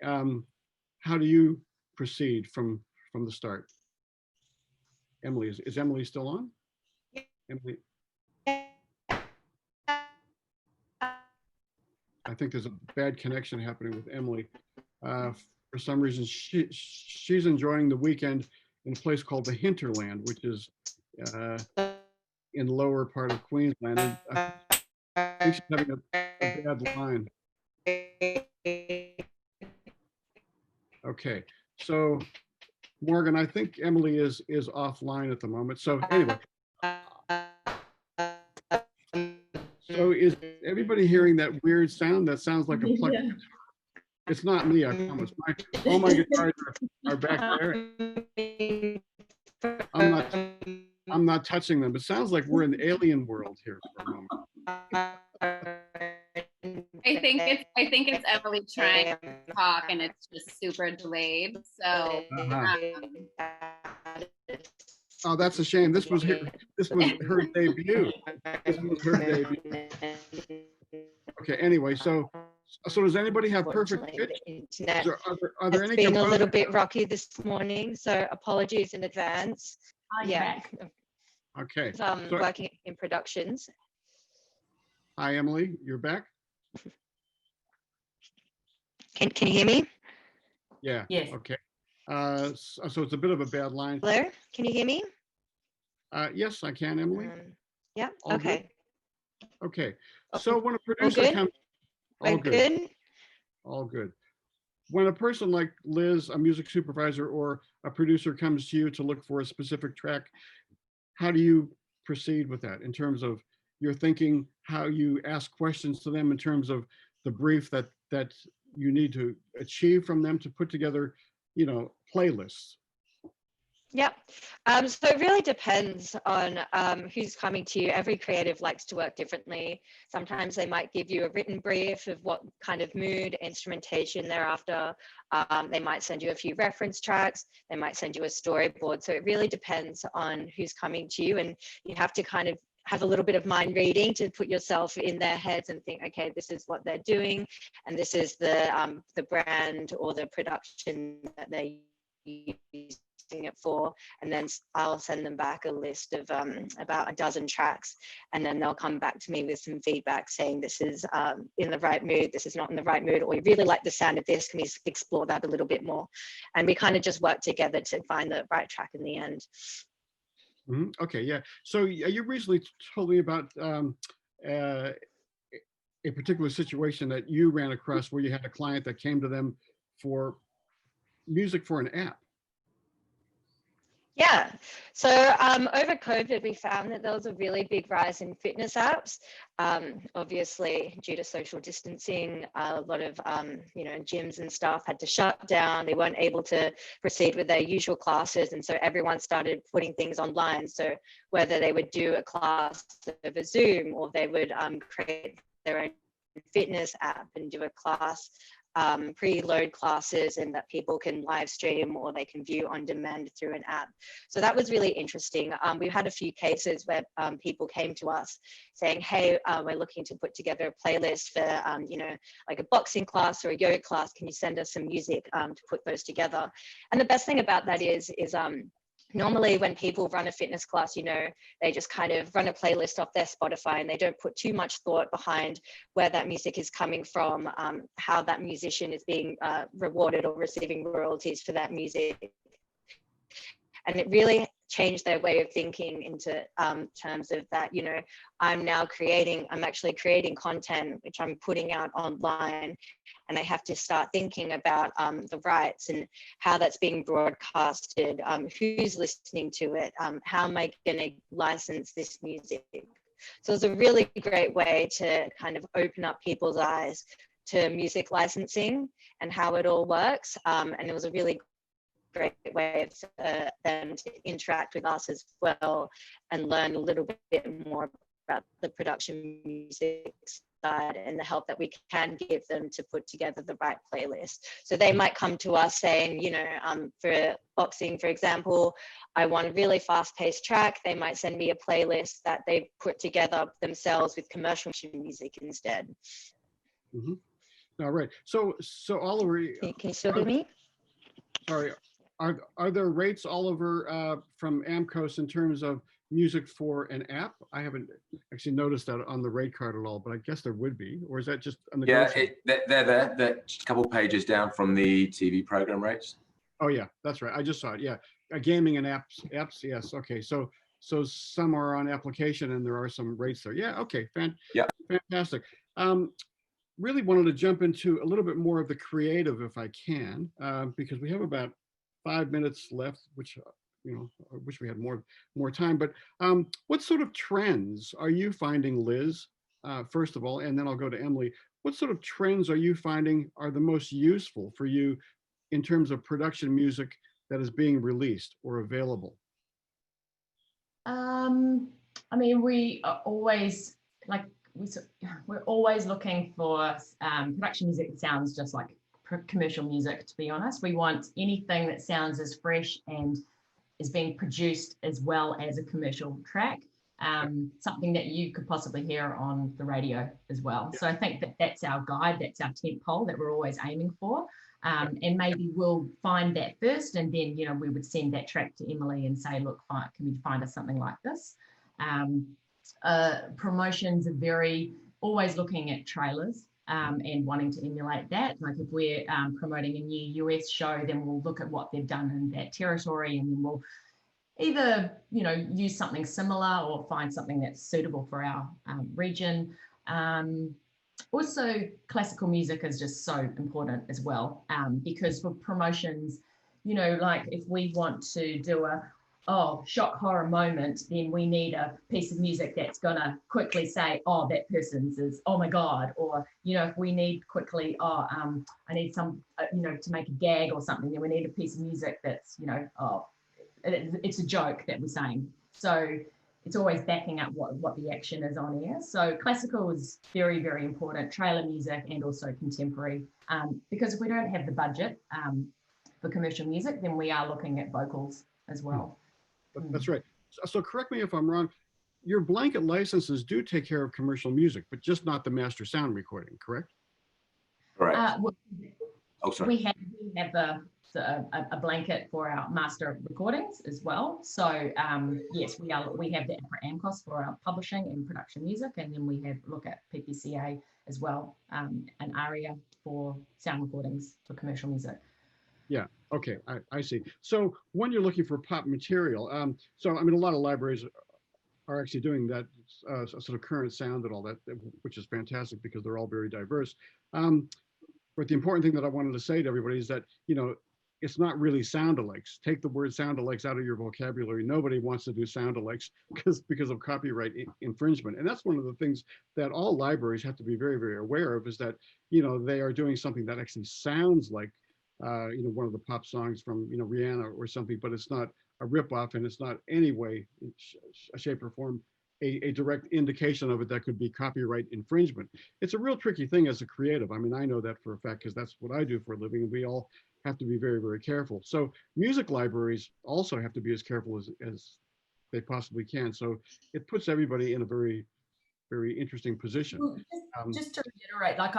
how do you proceed from the start? Emily, is Emily still on? Emily, I think there's a bad connection happening with Emily. For some reason, she's enjoying the weekend in a place called the Hinterland, which is in the lower part of Queensland. And I think she's having a bad line. Okay, so Morgan, I think Emily is offline at the moment. So anyway. So is everybody hearing that weird sound? That sounds like a pluck. Yeah. It's not me, I promise. All my guitars are back there. I'm not touching them. It sounds like we're in the alien world here for a moment. I think it's Emily trying to talk and it's just super delayed. So oh, that's a shame. This was her debut. This was her debut. Okay, anyway, so does anybody have perfect pitch? Are there any been a little bit rocky this morning, so apologies in advance. Yeah. Okay. Working in productions. Hi, Emily, you're back? Can you hear me? Yeah. Yes. Okay. So it's a bit of a bad line. Hello, can you hear me? Yes, I can, Emily. Yeah. All okay. Good? Okay. So when a producer comes, all good. When a person like Liz, a music supervisor or a producer, comes to you to look for a specific track, how do you proceed with that in terms of your thinking, how you ask questions to them in terms of the brief that you need to achieve from them to put together, you know, playlists? Yeah. So it really depends on who's coming to you. Every creative likes to work differently. Sometimes they might give you a written brief of what kind of mood, instrumentation they're after. They might send you a few reference tracks. They might send you a storyboard. So it really depends on who's coming to you, and you have to kind of have a little bit of mind reading to put yourself in their heads and think, okay, this is what they're doing, and this is the brand or the production that they're using it for. And then I'll send them back a list of about a dozen tracks, and then they'll come back to me with some feedback saying this is in the right mood, this is not in the right mood, or we really like the sound of this, can we explore that a little bit more? And we kind of just work together to find the right track in the end. Okay, yeah. So you recently told me about a particular situation that you ran across where you had a client that came to them for music for an app. Yeah, so over COVID, we found that there was a really big rise in fitness apps. Obviously, due to social distancing, a lot of gyms and stuff had to shut down. They weren't able to proceed with their usual classes, and so everyone started putting things online. So whether they would do a class over Zoom, or they would create their own fitness app and do a class, preload classes, and that people can live stream or they can view on demand through an app. So that was really interesting. We've had a few cases where people came to us saying, hey, we're looking to put together a playlist for, like a boxing class or a yoga class. Can you send us some music to put those together? And the best thing about that is normally when people run a fitness class, they just kind of run a playlist off their Spotify, and they don't put too much thought behind where that music is coming from, how that musician is being rewarded or receiving royalties for that music. And it really changed their way of thinking into terms of that, I'm actually creating content, which I'm putting out online, and I have to start thinking about the rights and how that's being broadcasted, who's listening to it, how am I going to license this music. So it's a really great way to kind of open up people's eyes to music licensing and how it all works. And it was a really great way for them to interact with us as well and learn a little bit more about the production music side and the help that we can give them to put together the right playlist. So they might come to us saying, for boxing, for example, I want a really fast-paced track. They might send me a playlist that they've put together themselves with commercial music instead. All right. So Oliver, can you still hear me? Sorry. Are there rates, Oliver, from AMCOS in terms of music for an app? I haven't actually noticed that on the rate card at all, but I guess there would be. Or is that just on the they're there. They're just a couple pages down from the TV program rates. Oh yeah, that's right. I just saw it. Yeah, gaming and apps. Yes. Okay. So some are on application, and there are some rates there. Yeah. Okay. Fantastic. Really wanted to jump into a little bit more of the creative, if I can, because we have about 5 minutes left, which I wish we had more time. But what sort of trends are you finding, Liz, first of all, and then I'll go to Emily. What sort of trends are you finding are the most useful for you in terms of production music that is being released or available? We are always we're always looking for production music that sounds just like commercial music, to be honest. We want anything that sounds as fresh and is being produced as well as a commercial track, something that you could possibly hear on the radio as well. So I think that's our guide, that's our tent pole that we're always aiming for. And maybe we'll find that first, and then we would send that track to Emily and say, look, can we find us something like this? Promotions are always looking at trailers and wanting to emulate that. Like if we're promoting a new US show, then we'll look at what they've done in that territory, and then we'll either use something similar or find something that's suitable for our region. Also, classical music is just so important as well, because for promotions, like if we want to do a shock horror moment, then we need a piece of music that's gonna quickly say, that person's is, oh my God, or if we need quickly, I need some to make a gag or something, then we need a piece of music that's it's a joke that we're saying. So it's always backing up what the action is on air. So classical is very, very important, trailer music and also contemporary, because if we don't have the budget for commercial music, then we are looking at vocals as well. That's right. So correct me if I'm wrong, your blanket licenses do take care of commercial music, but just not the master sound recording, correct? Correct. Oh, sorry. We have a blanket for our master recordings as well. So yes, we have the APRA AMCOS for our publishing and production music, and then we look at PPCA as well, and ARIA for sound recordings for commercial music. Yeah. Okay. I see. So when you're looking for pop material, so I mean, a lot of libraries are actually doing that sort of current sound and all that, which is fantastic because they're all very diverse. But the important thing that I wanted to say to everybody is that, you know, it's not really sound-alikes. Take the word sound-alikes out of your vocabulary. Nobody wants to do sound-alikes because of copyright infringement. And that's one of the things that all libraries have to be very, very aware of, is that, you know, they are doing something that actually sounds like, you know, one of the pop songs from, you know, Rihanna or something, but it's not a ripoff, and it's not any way, shape or form, a direct indication of it that could be copyright infringement. It's a real tricky thing as a creative. I mean, I know that for a fact because that's what I do for a living, and we all have to be very, very careful. So music libraries also have to be as careful as they possibly can. So it puts everybody in a very, very interesting position. Just to reiterate, like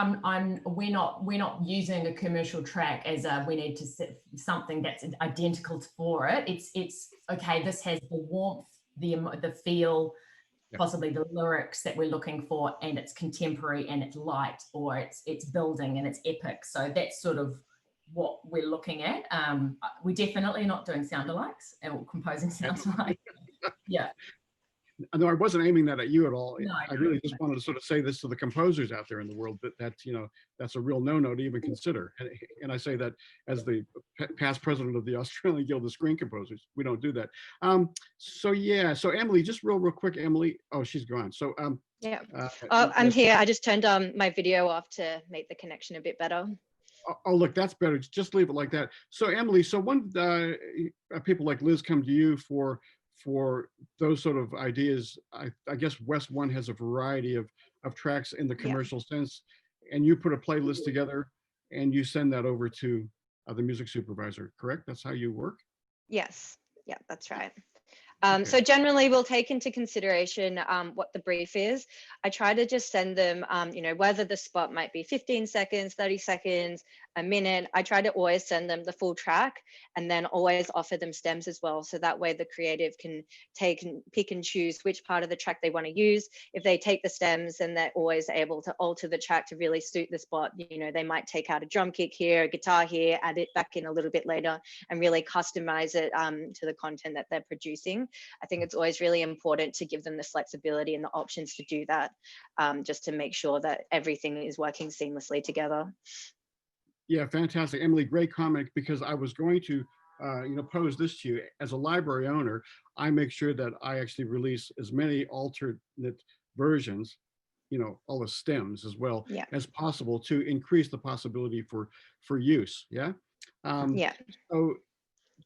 we're not using a commercial track as we need to set something that's identical for it. It's okay. This has the warmth, the feel, possibly the lyrics that we're looking for, and it's contemporary and it's light, or it's building and it's epic. So that's sort of what we're looking at. We're definitely not doing sound-alikes or composing sound-alikes. Yeah. No, I wasn't aiming that at you at all. No, I really just wanted to sort of say this to the composers out there in the world, that you know, that's a real no-no to even consider. And I say that as the past president of the Australian Guild of Screen Composers. We don't do that. So yeah, so Emily, just real quick, Emily. Oh, she's gone. So yeah. I'm here. I just turned my video off to make the connection a bit better. Oh, look, that's better. Just leave it like that. So Emily, so when people like Liz come to you for those sort of ideas, I guess West One has a variety of tracks in the commercial sense, and you put a playlist together and you send that over to the music supervisor, correct? That's how you work? Yes, yeah, that's right. Okay. So generally we'll take into consideration what the brief is. I try to just send them, you know, whether the spot might be 15 seconds, 30 seconds, a minute. I try to always send them the full track, and then always offer them stems as well. So that way the creative can take and pick and choose which part of the track they want to use. If they take the stems, then they're always able to alter the track to really suit the spot. You know, they might take out a drum kick here, a guitar here, add it back in a little bit later, and really customize it to the content that they're producing. I think it's always really important to give them the flexibility and the options to do that, just to make sure that everything is working seamlessly together. Yeah, fantastic. Emily, great comment, because I was going to you know, pose this to you. As a library owner, I make sure that I actually release as many alternate versions, you know, all the stems as well, as possible, to increase the possibility for use. Yeah. So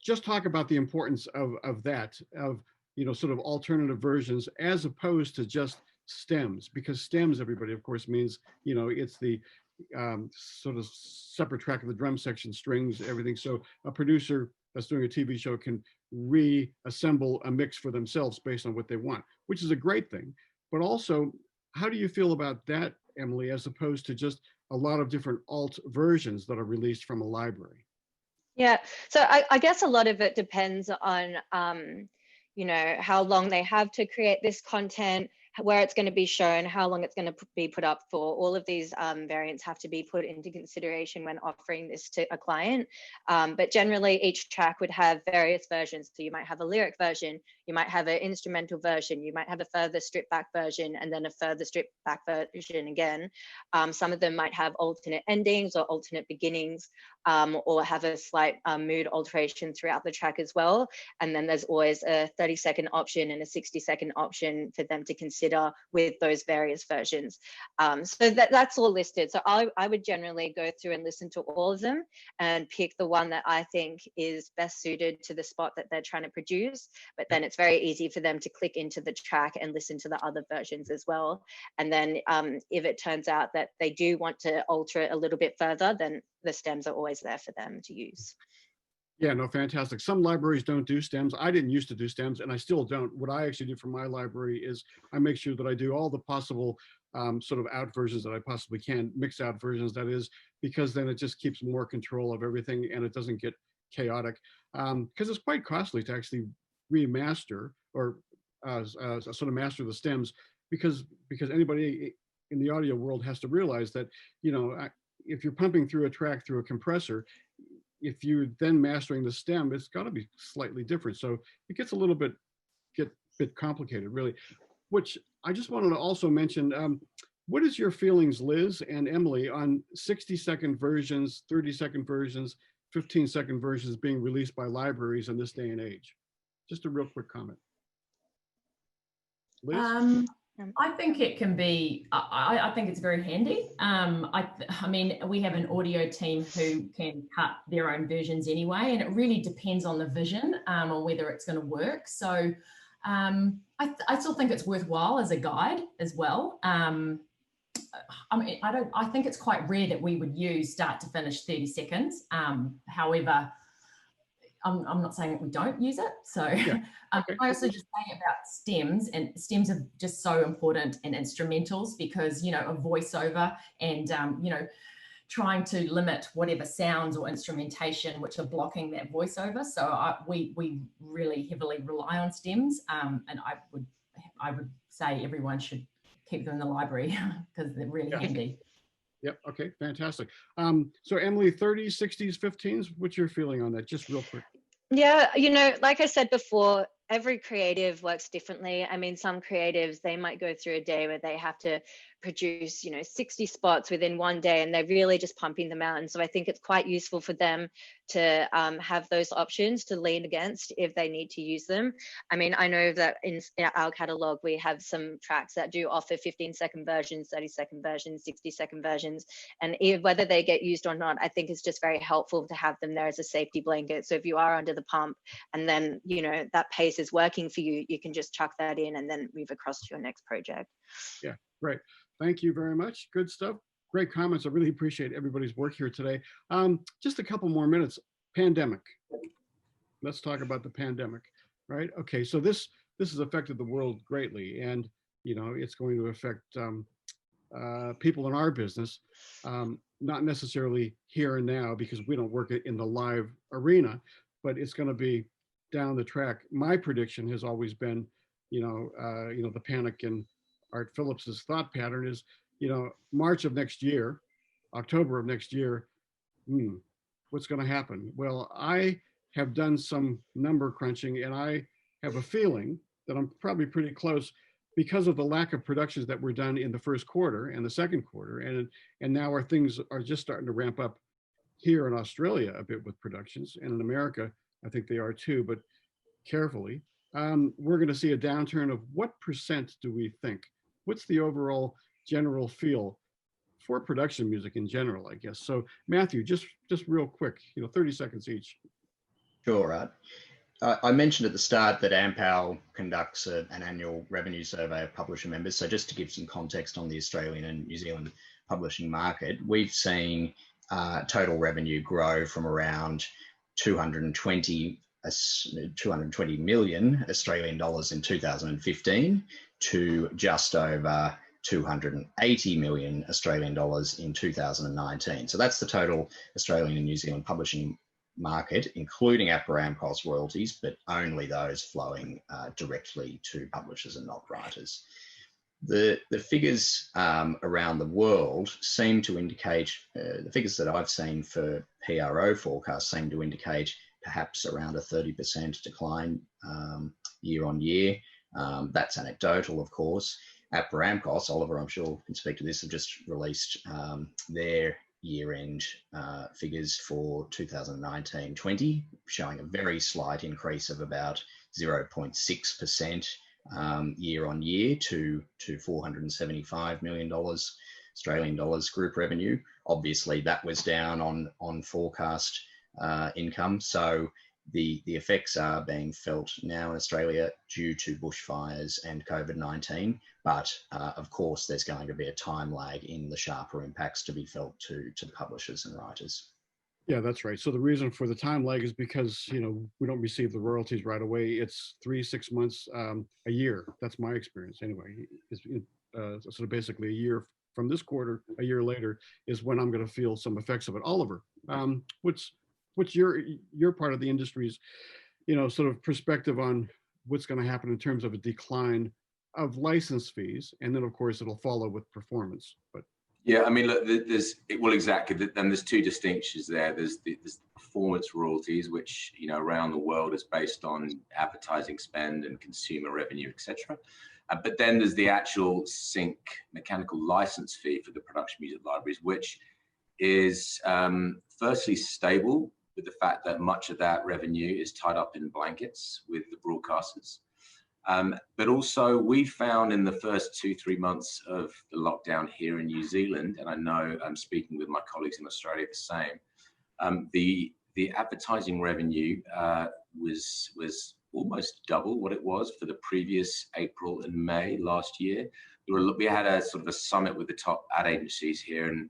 just talk about the importance of that, of, you know, sort of alternative versions as opposed to just stems, because stems, everybody, of course, means, you know, it's the sort of separate track of the drum section, strings, everything. So a producer that's doing a TV show can reassemble a mix for themselves based on what they want, which is a great thing. But also, how do you feel about that, Emily, as opposed to just a lot of different alt versions that are released from a library? Yeah, so I guess a lot of it depends on, you know, how long they have to create this content, where it's going to be shown, how long it's going to be put up for. All of these variants have to be put into consideration when offering this to a client. But generally, each track would have various versions. So you might have a lyric version, you might have an instrumental version, you might have a further stripped back version, and then a further stripped back version again. Some of them might have alternate endings or alternate beginnings, or have a slight mood alteration throughout the track as well. And then there's always a 30-second option and a 60-second option for them to consider consider with those various versions. So that's all listed. So I would generally go through and listen to all of them and pick the one that I think is best suited to the spot that they're trying to produce. But then it's very easy for them to click into the track and listen to the other versions as well. And then if it turns out that they do want to alter it a little bit further, then the stems are always there for them to use. Yeah, no, fantastic. Some libraries don't do stems. I didn't used to do stems, and I still don't. What I actually do for my library is I make sure that I do all the possible sort of out versions that I possibly can, mix out versions, that is, because then it just keeps more control of everything and it doesn't get chaotic. Because it's quite costly to actually remaster or sort of master the stems, because anybody in the audio world has to realize that, you know, if you're pumping through a track through a compressor, if you're then mastering the stem, it's got to be slightly different. So it gets a little bit complicated, really. Which I just wanted to also mention, what is your feelings, Liz and Emily, on 60-second versions, 30-second versions, 15-second versions being released by libraries in this day and age? Just a real quick comment. Liz? I think it can be, I think it's very handy. I mean, we have an audio team who can cut their own versions anyway, and it really depends on the vision on whether it's going to work. So I still think it's worthwhile as a guide as well. I mean, I think it's quite rare that we would use start to finish 30 seconds. However, I'm not saying that we don't use it. So yeah. Okay. I also just say about stems, and stems are just so important in instrumentals because, you know, a voiceover and, you know, trying to limit whatever sounds or instrumentation which are blocking that voiceover. So we really heavily rely on stems, and I would say everyone should keep them in the library because they're really handy. Yep. Okay. Fantastic. So Emily, 30s, 60s, 15s, what's your feeling on that? Just real quick. Yeah, you know, like I said before, every creative works differently. I mean, some creatives, they might go through a day where they have to produce, you know, 60 spots within one day, and they're really just pumping them out. And so I think it's quite useful for them to have those options to lean against if they need to use them. I mean, I know that in our catalog, we have some tracks that do offer 15-second versions, 30-second versions, 60-second versions. And whether they get used or not, I think it's just very helpful to have them there as a safety blanket. So if you are under the pump and then, you know, that pace is working for you, you can just chuck that in and then move across to your next project. Yeah, great. Thank you very much. Good stuff. Great comments. I really appreciate everybody's work here today. Just a couple more minutes. Pandemic. Let's talk about the pandemic, right? Okay, so this has affected the world greatly, and you know it's going to affect people in our business, not necessarily here and now because we don't work in the live arena, but it's going to be down the track. My prediction has always been, the panic in Art Phillips's thought pattern is, March of next year, October of next year, what's going to happen? Well, I have done some number crunching, and I have a feeling that I'm probably pretty close because of the lack of productions that were done in the first quarter and the second quarter, and now our things are just starting to ramp up here in Australia a bit with productions, and in America, I think they are too, but carefully. We're going to see a downturn of what percent do we think? What's the overall general feel for production music in general, I guess? So Matthew, just real quick, 30 seconds each. Sure, Art. I mentioned at the start that AMPAL conducts an annual revenue survey of publisher members. So just to give some context on the Australian and New Zealand publishing market, we've seen total revenue grow from around 220 million Australian dollars in 2015 to just over 280 million Australian dollars in 2019. So that's the total Australian and New Zealand publishing market, including APRA AMCOS royalties, but only those flowing directly to publishers and not writers. The figures around the world seem to indicate, the figures that I've seen for PRO forecasts seem to indicate perhaps around a 30% decline year on year. That's anecdotal, of course. APRA AMCOS, Oliver, I'm sure can speak to this, have just released their year-end figures for 2019-20, showing a very slight increase of about 0.6% year on year to $475 million Australian dollars group revenue. Obviously, that was down on forecast income. So the effects are being felt now in Australia due to bushfires and COVID-19. But of course, there's going to be a time lag in the sharper impacts to be felt to publishers and writers. Yeah, that's right. So the reason for the time lag is because, you know, we don't receive the royalties right away. It's 3-6 months, a year. That's my experience anyway. So basically a year from this quarter, a year later is when I'm going to feel some effects of it. Oliver, what's your part of the industry's, you know, sort of perspective on what's going to happen in terms of a decline of license fees, and then of course it'll follow with performance. But yeah, I mean, look, exactly. And there's two distinctions there. There's the performance royalties, which, you know, around the world is based on advertising spend and consumer revenue, etc. But then there's the actual sync mechanical license fee for the production music libraries, which is firstly stable with the fact that much of that revenue is tied up in blankets with the broadcasters. But also we found in the first 2-3 months of the lockdown here in New Zealand, and I know I'm speaking with my colleagues in Australia the same, the advertising revenue was almost double what it was for the previous April and May last year. We had a sort of a summit with the top ad agencies here, and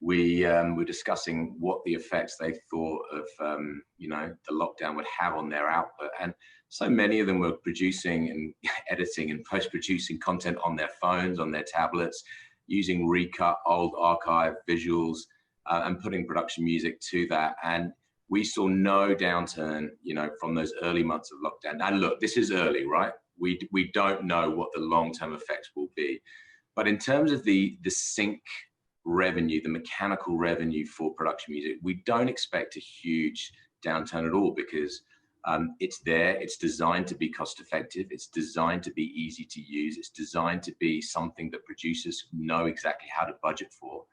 we were discussing what the effects they thought of you know, the lockdown would have on their output. And so many of them were producing and editing and post-producing content on their phones, on their tablets, using recut old archive visuals and putting production music to that. And we saw no downturn, you know, from those early months of lockdown. And look, this is early, right? We don't know what the long-term effects will be. But in terms of the sync revenue, the mechanical revenue for production music, we don't expect a huge downturn at all, because it's there, it's designed to be cost effective, it's designed to be easy to use, it's designed to be something that producers know exactly how to budget for.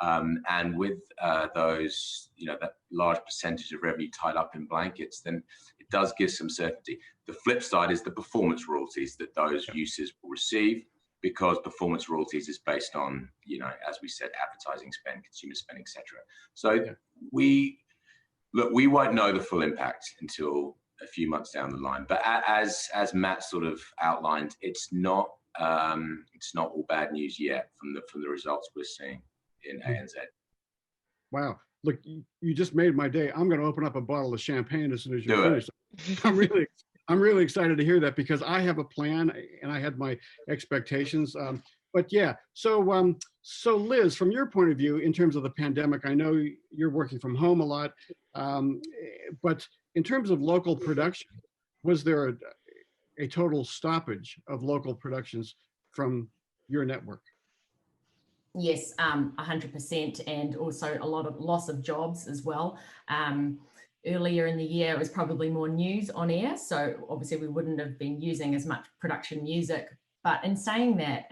And with those, you know, that large percentage of revenue tied up in blankets, then it does give some certainty. The flip side is the performance royalties that those users will receive, because performance royalties is based on, you know, as we said, advertising spend, consumer spend, etc. So yeah, we won't know the full impact until a few months down the line. But as Matt sort of outlined, it's not all bad news yet from the results we're seeing in ANZ. Wow, look, you just made my day. I'm going to open up a bottle of champagne as soon as you're finished. I'm really excited to hear that, because I have a plan and I had my expectations. But yeah, so Liz, from your point of view, in terms of the pandemic, I know you're working from home a lot, but in terms of local production, was there a total stoppage of local productions from your network? Yes, 100%, and also a lot of loss of jobs as well. Earlier in the year, it was probably more news on air, so obviously we wouldn't have been using as much production music. But in saying that,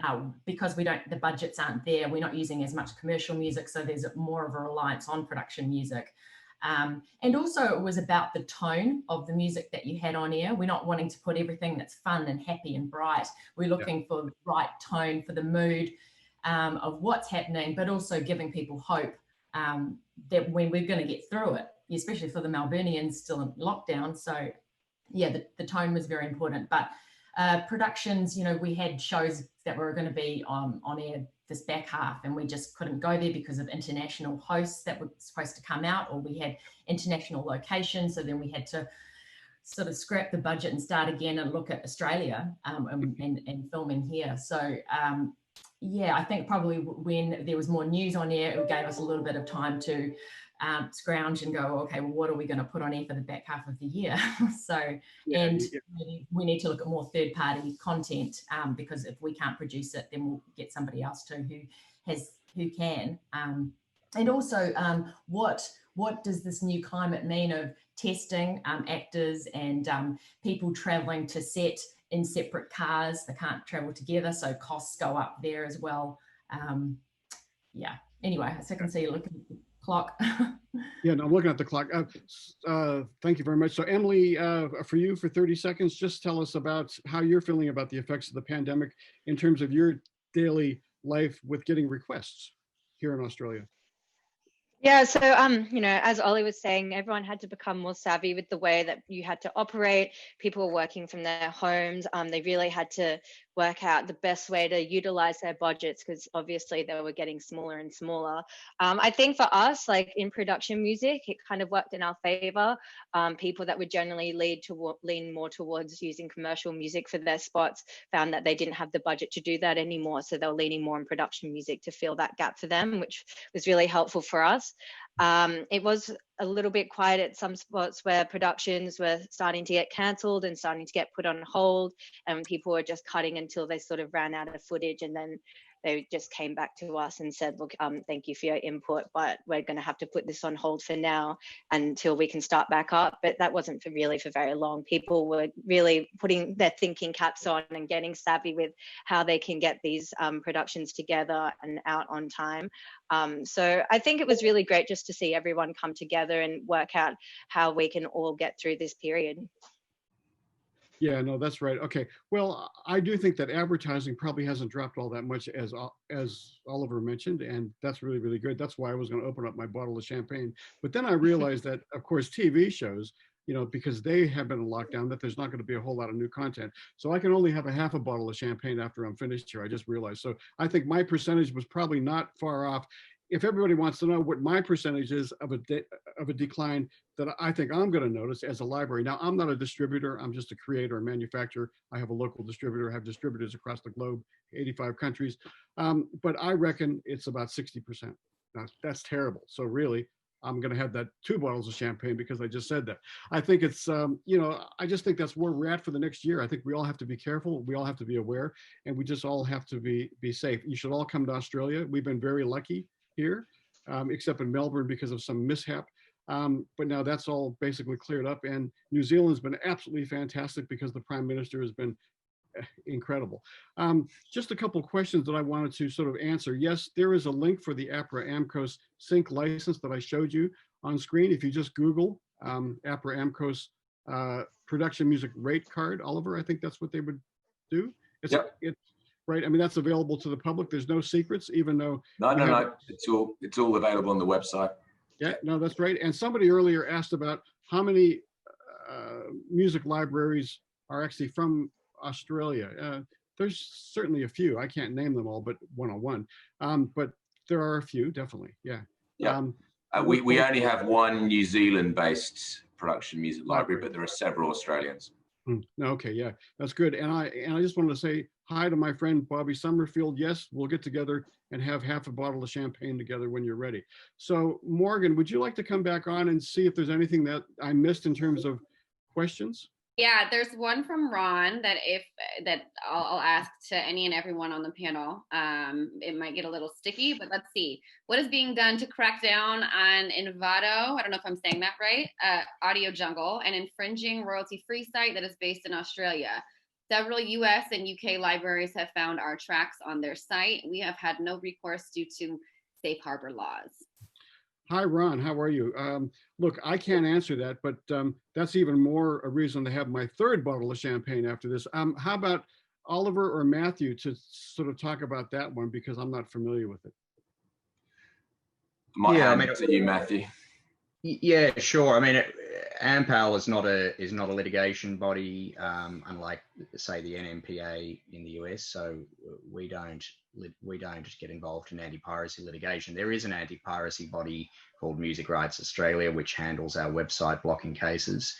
because the budgets aren't there, we're not using as much commercial music, so there's more of a reliance on production music. And also it was about the tone of the music that you had on air. We're not wanting to put everything that's fun and happy and bright. We're looking for the right tone for the mood of what's happening, but also giving people hope that when we're going to get through it, especially for the Melburnians still in lockdown. So yeah, the tone was very important. But productions, you know, we had shows that were going to be on air this back half, and we just couldn't go there because of international hosts that were supposed to come out, or we had international locations. So then we had to sort of scrap the budget and start again and look at Australia and filming here. So yeah, I think probably when there was more news on air, it gave us a little bit of time to scrounge and go, okay, well, what are we going to put on air for the back half of the year? So, we need to look at more third-party content, because if we can't produce it, then we'll get somebody else to who can. And also, what does this new climate mean of testing actors and people traveling to set in separate cars? They can't travel together, so costs go up there as well. Yeah. Anyway, so I can see you looking. clock. Yeah, no, I'm looking at the clock. Thank you very much. So Emily, for you, for 30 seconds, just tell us about how you're feeling about the effects of the pandemic in terms of your daily life with getting requests here in Australia. Yeah, so as Ollie was saying, everyone had to become more savvy with the way that you had to operate. People were working from their homes. They really had to work out the best way to utilize their budgets because obviously they were getting smaller and smaller. I think for us, like in production music, it kind of worked in our favor. People that would generally lean more towards using commercial music for their spots found that they didn't have the budget to do that anymore. So they were leaning more on production music to fill that gap for them, which was really helpful for us. It was a little bit quiet at some spots where productions were starting to get cancelled and starting to get put on hold, and people were just cutting until they sort of ran out of footage, and then they just came back to us and said, look, thank you for your input, but we're going to have to put this on hold for now until we can start back up. But that wasn't for very long. People were really putting their thinking caps on and getting savvy with how they can get these productions together and out on time. So I think it was really great just to see everyone come together and work out how we can all get through this period. Yeah, no, that's right. Okay, well, I do think that advertising probably hasn't dropped all that much as Oliver mentioned, and that's really, really good. That's why I was going to open up my bottle of champagne. But then I realized that, of course, TV shows, because they have been in lockdown, that there's not going to be a whole lot of new content. So I can only have a half a bottle of champagne after I'm finished here. I just realized. So I think my percentage was probably not far off. If everybody wants to know what my percentage is of a decline that I think I'm going to notice as a library. Now, I'm not a distributor. I'm just a creator and manufacturer. I have a local distributor. I have distributors across the globe, 85 countries. But I reckon it's about 60%. Now, that's terrible. So really, I'm going to have that 2 bottles of champagne because I just said that. I think it's, I just think that's where we're at for the next year. I think we all have to be careful. We all have to be aware, and we just all have to be safe. You should all come to Australia. We've been very lucky here, except in Melbourne because of some mishap. But now that's all basically cleared up, and New Zealand's been absolutely fantastic because the Prime Minister has been incredible. Just a couple of questions that I wanted to sort of answer. Yes, there is a link for the APRA AMCOS sync license that I showed you on screen. If you just Google APRA AMCOS production music rate card, Oliver, I think that's what they would do. It's right. I mean, that's available to the public. There's no secrets, even though no. It's all available on the website. Yeah, no, that's right. And somebody earlier asked about how many music libraries are actually from Australia. There's certainly a few. I can't name them all, but one-on-one. But there are a few, definitely. Yeah. Yeah. We only have one New Zealand-based production music library, but there are several Australians. Okay, yeah, that's good. And I just wanted to say hi to my friend Bobby Summerfield. Yes, we'll get together and have half a bottle of champagne together when you're ready. So Morgan, would you like to come back on and see if there's anything that I missed in terms of questions? Yeah, there's one from Ron that I'll ask to any and everyone on the panel. It might get a little sticky, but let's see. What is being done to crack down on Envato? I don't know if I'm saying that right. Audio Jungle, an infringing royalty-free site that is based in Australia. Several US and UK libraries have found our tracks on their site. We have had no recourse due to safe harbor laws. Hi, Ron. How are you? Look, I can't answer that, but that's even more a reason to have my 3rd bottle of champagne after this. How about Oliver or Matthew to sort of talk about that one, because I'm not familiar with it. I mean, to you, Matthew. Yeah, sure. I mean, AMPAL is not a litigation body, unlike, say, the NMPA in the US. So we don't get involved in anti-piracy litigation. There is an anti-piracy body called Music Rights Australia, which handles our website blocking cases.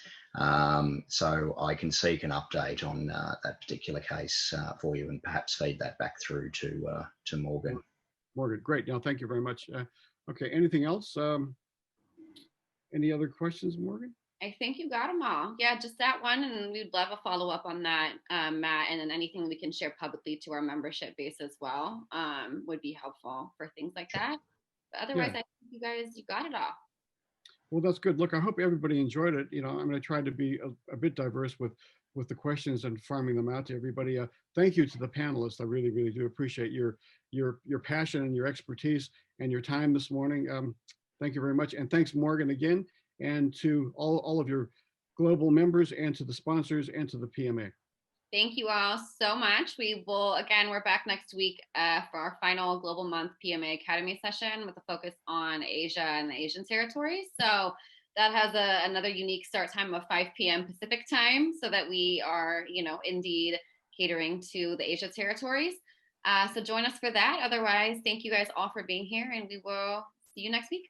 So I can seek an update on that particular case for you, and perhaps feed that back through to Morgan. Morgan, great. No, thank you very much. Okay, anything else? Any other questions, Morgan? I think you got them all. Yeah, just that one. And we'd love a follow-up on that, Matt. And then anything we can share publicly to our membership base as well would be helpful for things like that. But otherwise, I think you got it all. Well, that's good. Look, I hope everybody enjoyed it. I'm going to try to be a bit diverse with the questions and farming them out to everybody. Thank you to the panelists. I really, really do appreciate your passion and your expertise and your time this morning. Thank you very much. And thanks, Morgan, again, and to all of your global members and to the sponsors and to the PMA. Thank you all so much. We will, again, we're back next week for our final Global Month PMA Academy session with a focus on Asia and the Asian territories. So that has another unique start time of 5 p.m. Pacific time, so that we are, indeed catering to the Asia territories. So join us for that. Otherwise, thank you guys all for being here, and we will see you next week.